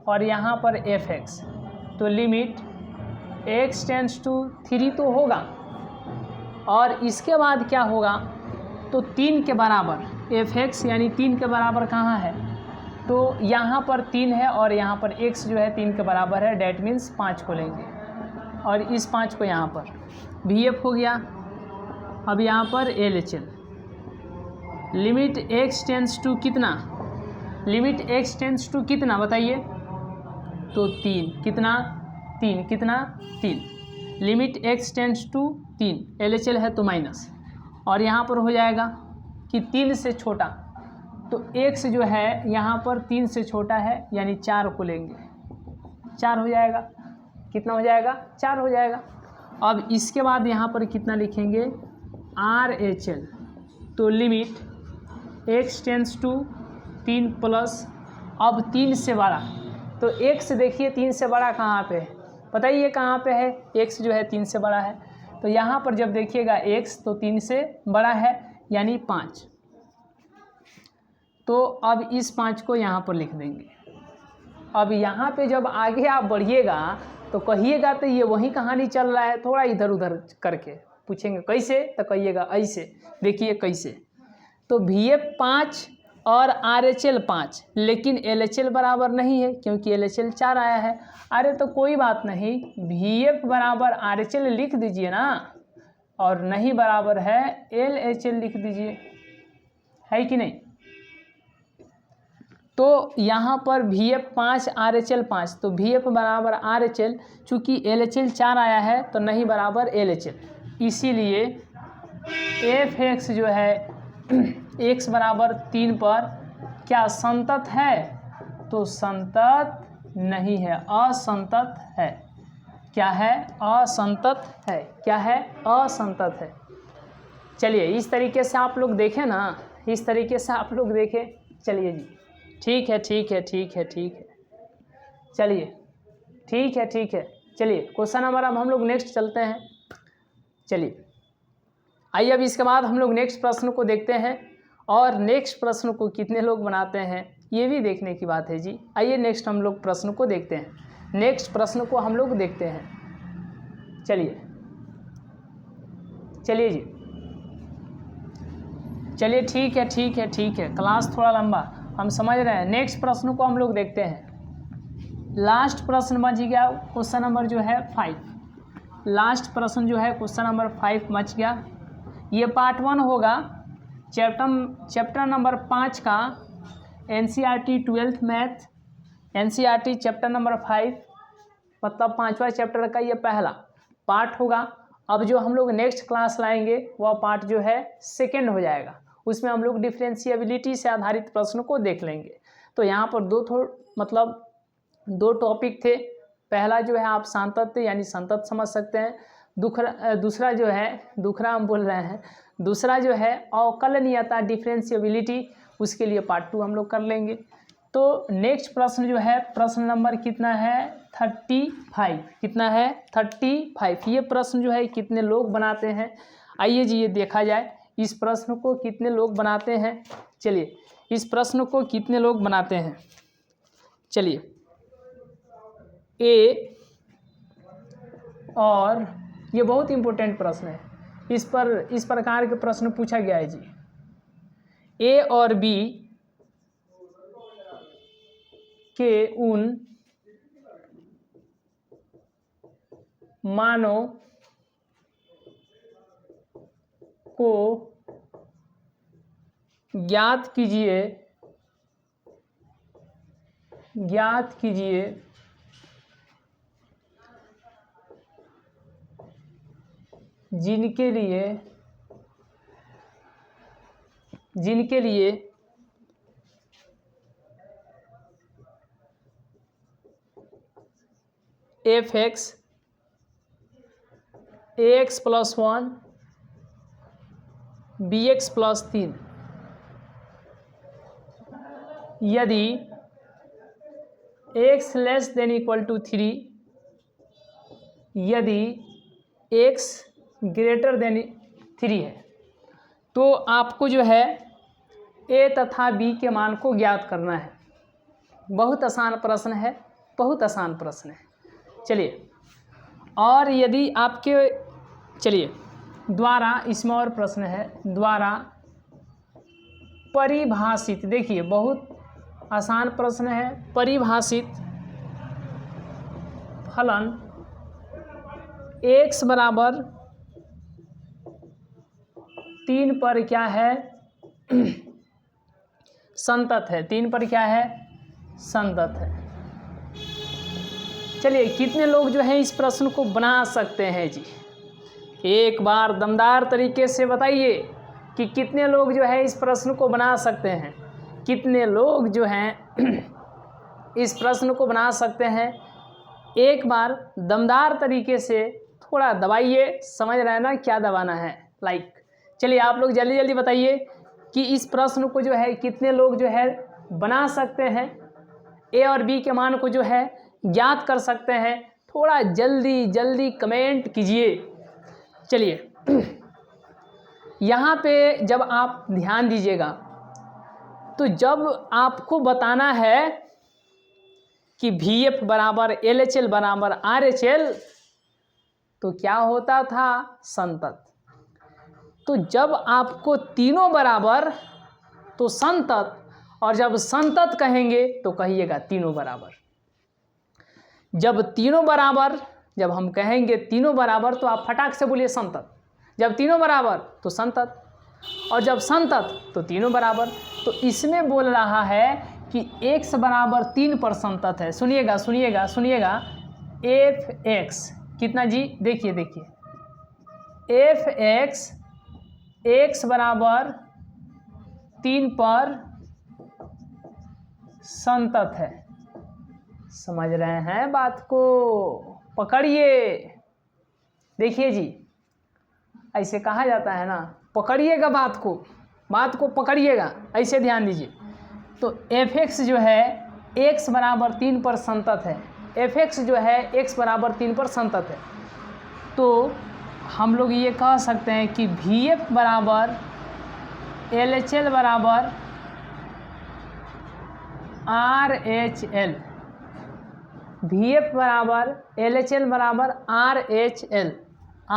और यहाँ पर fx, तो लिमिट x टेंस टू 3 तो होगा, और इसके बाद क्या होगा, तो 3 के बराबर fx यानी 3 के बराबर कहाँ है, तो यहाँ पर 3 है और यहाँ पर x जो है 3 के बराबर है, डैट मीन्स 5 को लेंगे और इस 5 को यहाँ पर VF हो गया। अब यहाँ पर LHL, limit x tends to कितना, लिमिट x टेंस टू कितना बताइए, तो 3, कितना 3, कितना 3, limit x tends to 3, LHL है तो माइनस, और यहाँ पर हो जाएगा कि 3 से छोटा, तो x जो है यहाँ पर 3 से छोटा है यानी 4 को लेंगे, 4 हो जाएगा, कितना हो जाएगा, 4 हो जाएगा। अब इसके बाद यहाँ पर कितना लिखेंगे, RHL, तो limit x tends to 3 plus, अब 3 से बड़ा, तो x देखिए 3 से बड़ा कहाँ पे है, बताइए कहाँ पे है, x जो है 3 से बड़ा है, तो यहाँ पर जब देखिएगा x तो 3 से बड़ा है यानी 5, तो अब इस 5 को यहाँ पर लिख देंगे। अब यहाँ पे जब आगे आप बढ़िएगा तो कहिएगा तो ये वही कहानी चल रहा है, थोड़ा इधर उधर करके पूछेंगे कैसे, तो कहिएगा ऐसे, देखिए कैसे, तो VF 5 और RHL 5, लेकिन LHL बराबर नहीं है क्योंकि LHL 4 आया है। अरे तो कोई बात नहीं, VF बराबर RHL लिख दीजिए ना, और नहीं बराबर है LHL लिख दीजिए, है कि नहीं। तो यहाँ पर VF 5 RHL 5, तो VF बराबर RHL, चूँकि LHL 4 आया है तो नहीं बराबर LHL, इसीलिए FX जो है x बराबर 3 पर क्या संतत है, तो संतत नहीं है, असंतत है। क्या है, असंतत है, क्या है, असंतत है। चलिए इस तरीके से आप लोग देखें ना, इस तरीके से आप लोग देखें, चलिए जी, ठीक है ठीक है ठीक है ठीक है, चलिए ठीक है ठीक है। चलिए क्वेश्चन नंबर अब हम लोग नेक्स्ट चलते हैं। चलिए आइए अब इसके बाद हम लोग नेक्स्ट प्रश्न को देखते हैं, और नेक्स्ट प्रश्न को कितने लोग बनाते हैं ये भी देखने की बात है जी। आइए नेक्स्ट हम लोग प्रश्न को देखते हैं, नेक्स्ट प्रश्न को हम लोग देखते हैं। चलिए चलिए जी, चलिए ठीक है ठीक है ठीक है, क्लास थोड़ा लंबा हम समझ रहे हैं। नेक्स्ट प्रश्न को हम लोग देखते हैं। लास्ट प्रश्न बच गया क्वेश्चन नंबर जो है 5, लास्ट प्रश्न जो है क्वेश्चन नंबर 5 बच गया। ये पार्ट 1 होगा चैप्टर नंबर 5 का NCERT 12th math, NCERT chapter number 5, मतलब 5वां चैप्टर का ये पहला पार्ट होगा। अब जो हम लोग नेक्स्ट क्लास लाएंगे वह पार्ट जो है सेकेंड हो जाएगा, उसमें हम लोग डिफरेंशिएबिलिटी से आधारित प्रश्न को देख लेंगे। तो यहाँ पर दो टॉपिक थे। पहला जो है आप सांतत्य यानी संतत समझ सकते हैं, दूसरा जो है दूसरा हम बोल रहे हैं, दूसरा जो है अवकलनीयता डिफरेंशिएबिलिटी, उसके लिए पार्ट 2 हम लोग कर लेंगे। तो नेक्स्ट प्रश्न जो है प्रश्न नंबर कितना है 35, कितना है 35। ये प्रश्न जो है कितने लोग बनाते हैं, आइए जी ये देखा जाए इस प्रश्न को कितने लोग बनाते हैं। चलिए इस प्रश्न को कितने लोग बनाते हैं, चलिए ए और ये बहुत इंपॉर्टेंट प्रश्न है, इस प्रकार के प्रश्न पूछा गया है जी। ए और बी के उन मानों को ज्ञात कीजिए जिनके लिए f(x) ax + 1 bx + 3 यदि x < 3, यदि x > 3 है तो आपको जो है a तथा b के मान को ज्ञात करना है। बहुत आसान प्रश्न है, बहुत आसान प्रश्न है। चलिए और यदि आपके चलिए द्वारा, इसमें और प्रश्न है द्वारा परिभाषित, देखिए बहुत आसान प्रश्न है। परिभाषित फलन x = 3 पर क्या है संतत है, 3 पर क्या है संतत है। चलिए कितने लोग जो है इस प्रश्न को बना सकते हैं जी, एक बार दमदार तरीके से बताइए कि कितने लोग जो है इस प्रश्न को बना सकते हैं, कितने लोग जो हैं इस प्रश्न को बना सकते हैं। एक बार दमदार तरीके से थोड़ा दबाइए, समझ रहे हैं ना क्या दबाना है, लाइक। चलिए आप लोग जल्दी जल्दी बताइए कि इस प्रश्न को जो है कितने लोग जो है बना सकते हैं, ए और बी के मान को जो है ज्ञात कर सकते हैं। थोड़ा जल्दी जल्दी कमेंट कीजिए। चलिए यहाँ पे जब आप ध्यान दीजिएगा तो जब आपको बताना है कि VF = LHL = RHL तो क्या होता था संतत। तो जब आपको तीनों बराबर तो संतत, और जब संतत कहेंगे तो कहिएगा तीनों बराबर। जब तीनों बराबर, जब हम कहेंगे तीनों बराबर तो आप फटाक से बोलिए संतत। जब तीनों बराबर तो संतत, और जब संतत तो तीनों बराबर। तो इसमें बोल रहा है कि x = 3 पर संतत है। सुनिएगा सुनिएगा सुनिएगा, f(x) कितना जी, देखिए देखिए f(x) x = 3 पर संतत है। समझ रहे हैं बात को, पकड़िए। देखिए जी ऐसे कहा जाता है ना, पकड़िएगा बात को पकड़िएगा, ऐसे ध्यान दीजिए। तो f(x) जो है x = 3 पर संतत है, f(x) जो है x = 3 पर संतत है। तो हम लोग ये कह सकते हैं कि VF = LHL = RHL, VF = LHL =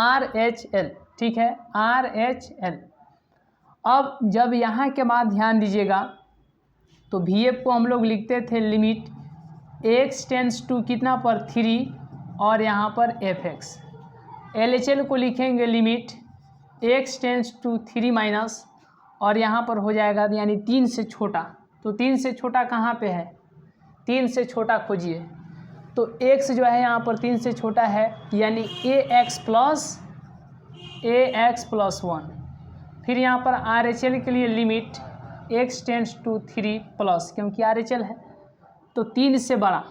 RHL, ठीक है RHL। अब जब यहाँ के बाद ध्यान दीजिएगा तो VF को हम लोग लिखते थे लिमिट x → कितना पर 3 और यहाँ पर f(x). LHL को लिखेंगे लिमिट x → 3 और यहाँ पर हो जाएगा यानी 3 से छोटा। तो 3 से छोटा कहाँ पे है, 3 से छोटा खोजिए। तो x जो है यहाँ पर 3 से छोटा है, यानी ax + 1। फिर यहाँ पर RHL के लिए लिमिट x → 3+, क्योंकि RHL है तो 3 से बड़ा।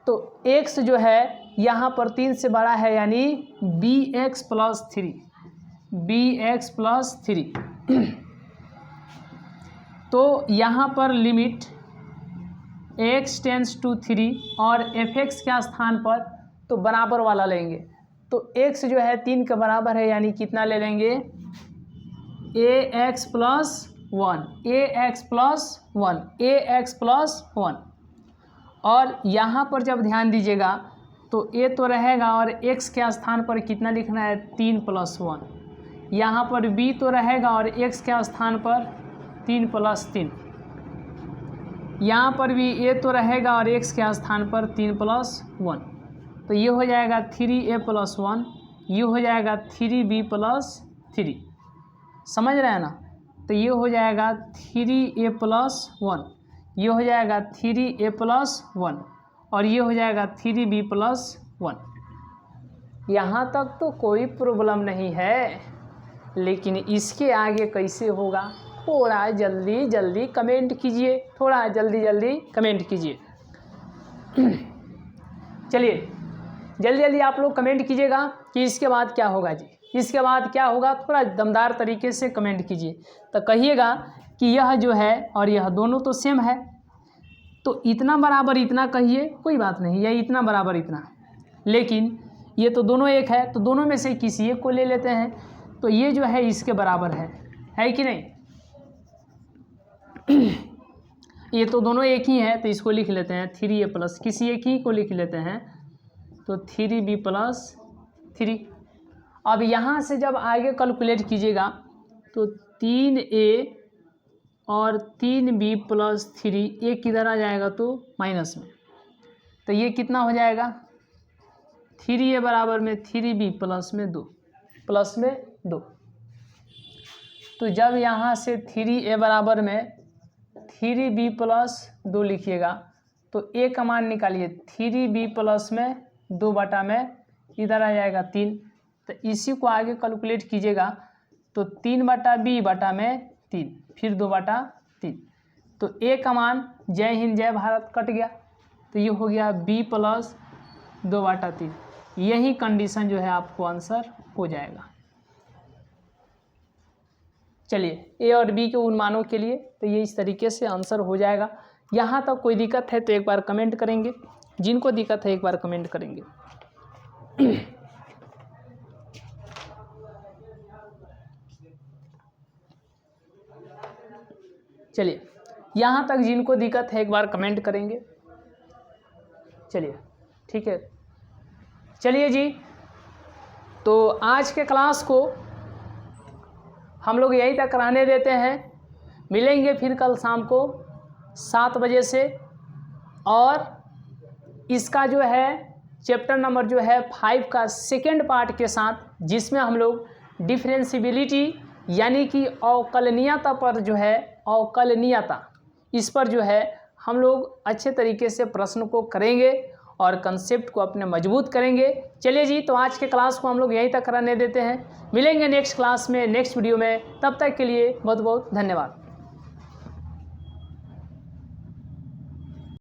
तो x जो है यहाँ पर 3 से बड़ा है, यानी bx + 3। तो यहाँ पर लिमिट x टेंस टू 3 और fx के स्थान पर तो बराबर वाला लेंगे। तो x जो है 3 के बराबर है, यानी कितना ले लेंगे ax plus 1, ax plus 1, ax plus 1। और यहाँ पर जब ध्यान दीजिएगा तो a तो रहेगा और x के स्थान पर कितना लिखना है 3 प्लस 1। यहाँ पर b तो रहेगा और x के स्थान पर 3 प्लस 3। यहाँ पर भी a तो रहेगा और x के स्थान पर 3 प्लस 1। तो ये हो जाएगा 3a प्लस 1, ये हो जाएगा 3b प्लस 3। समझ रहे हैं ना। तो ये हो जाएगा 3a प्लस 1, ये हो जाएगा 3a प्लस 1 और ये हो जाएगा 3b प्लस 1। यहाँ तक तो कोई प्रॉब्लम नहीं है, लेकिन इसके आगे कैसे होगा, थोड़ा जल्दी जल्दी कमेंट कीजिए, थोड़ा जल्दी जल्दी कमेंट कीजिए। चलिए जल्दी जल्दी आप लोग कमेंट कीजिएगा कि इसके बाद क्या होगा जी, इसके बाद क्या होगा, थोड़ा दमदार तरीके से कमेंट कीजिए। तो कहिएगा कि यह जो है और यह दोनों तो सेम है, तो इतना बराबर इतना कहिए, कोई बात नहीं, यह इतना बराबर इतना, लेकिन ये तो दोनों एक है, तो दोनों में से किसी एक को ले लेते हैं। तो ये जो है इसके बराबर है कि नहीं। ये तो दोनों एक ही है, तो इसको लिख लेते हैं 3a प्लस, किसी एक ही को लिख लेते हैं तो 3b प्लस 3। अब यहाँ से जब आगे कैलकुलेट कीजिएगा तो 3a और 3b प्लस 3, ये किधर आ जाएगा तो माइनस में, तो ये कितना हो जाएगा 3a बराबर में 3b प्लस में 2, प्लस में 2। तो जब यहाँ से 3a बराबर में 3b प्लस 2 लिखिएगा तो a का मान निकालिए, 3b प्लस में 2 बटा में इधर आ जाएगा 3। तो इसी को आगे कैलकुलेट कीजिएगा तो 3 बटा b बटा में 3, फिर 2 बटा 3। तो a का मान जय हिंद जय भारत कट गया, तो ये हो गया b प्लस 2 बटा 3। यही कंडीशन जो है आपको आंसर हो जाएगा। चलिए a और b के उन मानों के लिए तो ये इस तरीके से आंसर हो जाएगा। यहाँ तक कोई दिक्कत है तो एक बार कमेंट करेंगे, जिनको दिक्कत है एक बार कमेंट करेंगे। चलिए यहाँ तक जिनको दिक्कत है एक बार कमेंट करेंगे। चलिए ठीक है, चलिए जी, तो आज के क्लास को हम लोग यहीं तक रहने देते हैं। मिलेंगे फिर कल शाम को 7 बजे से, और इसका जो है चैप्टर नंबर जो है 5 का सेकेंड पार्ट के साथ, जिसमें हम लोग डिफरेंशियबिलिटी यानी कि अवकलनीयता पर जो है, अवकलनीयता इस पर जो है हम लोग अच्छे तरीके से प्रश्न को करेंगे और कंसेप्ट को अपने मजबूत करेंगे। चलिए जी, तो आज के क्लास को हम लोग यहीं तक रहने देते हैं। मिलेंगे नेक्स्ट क्लास में, नेक्स्ट वीडियो में, तब तक के लिए बहुत बहुत धन्यवाद।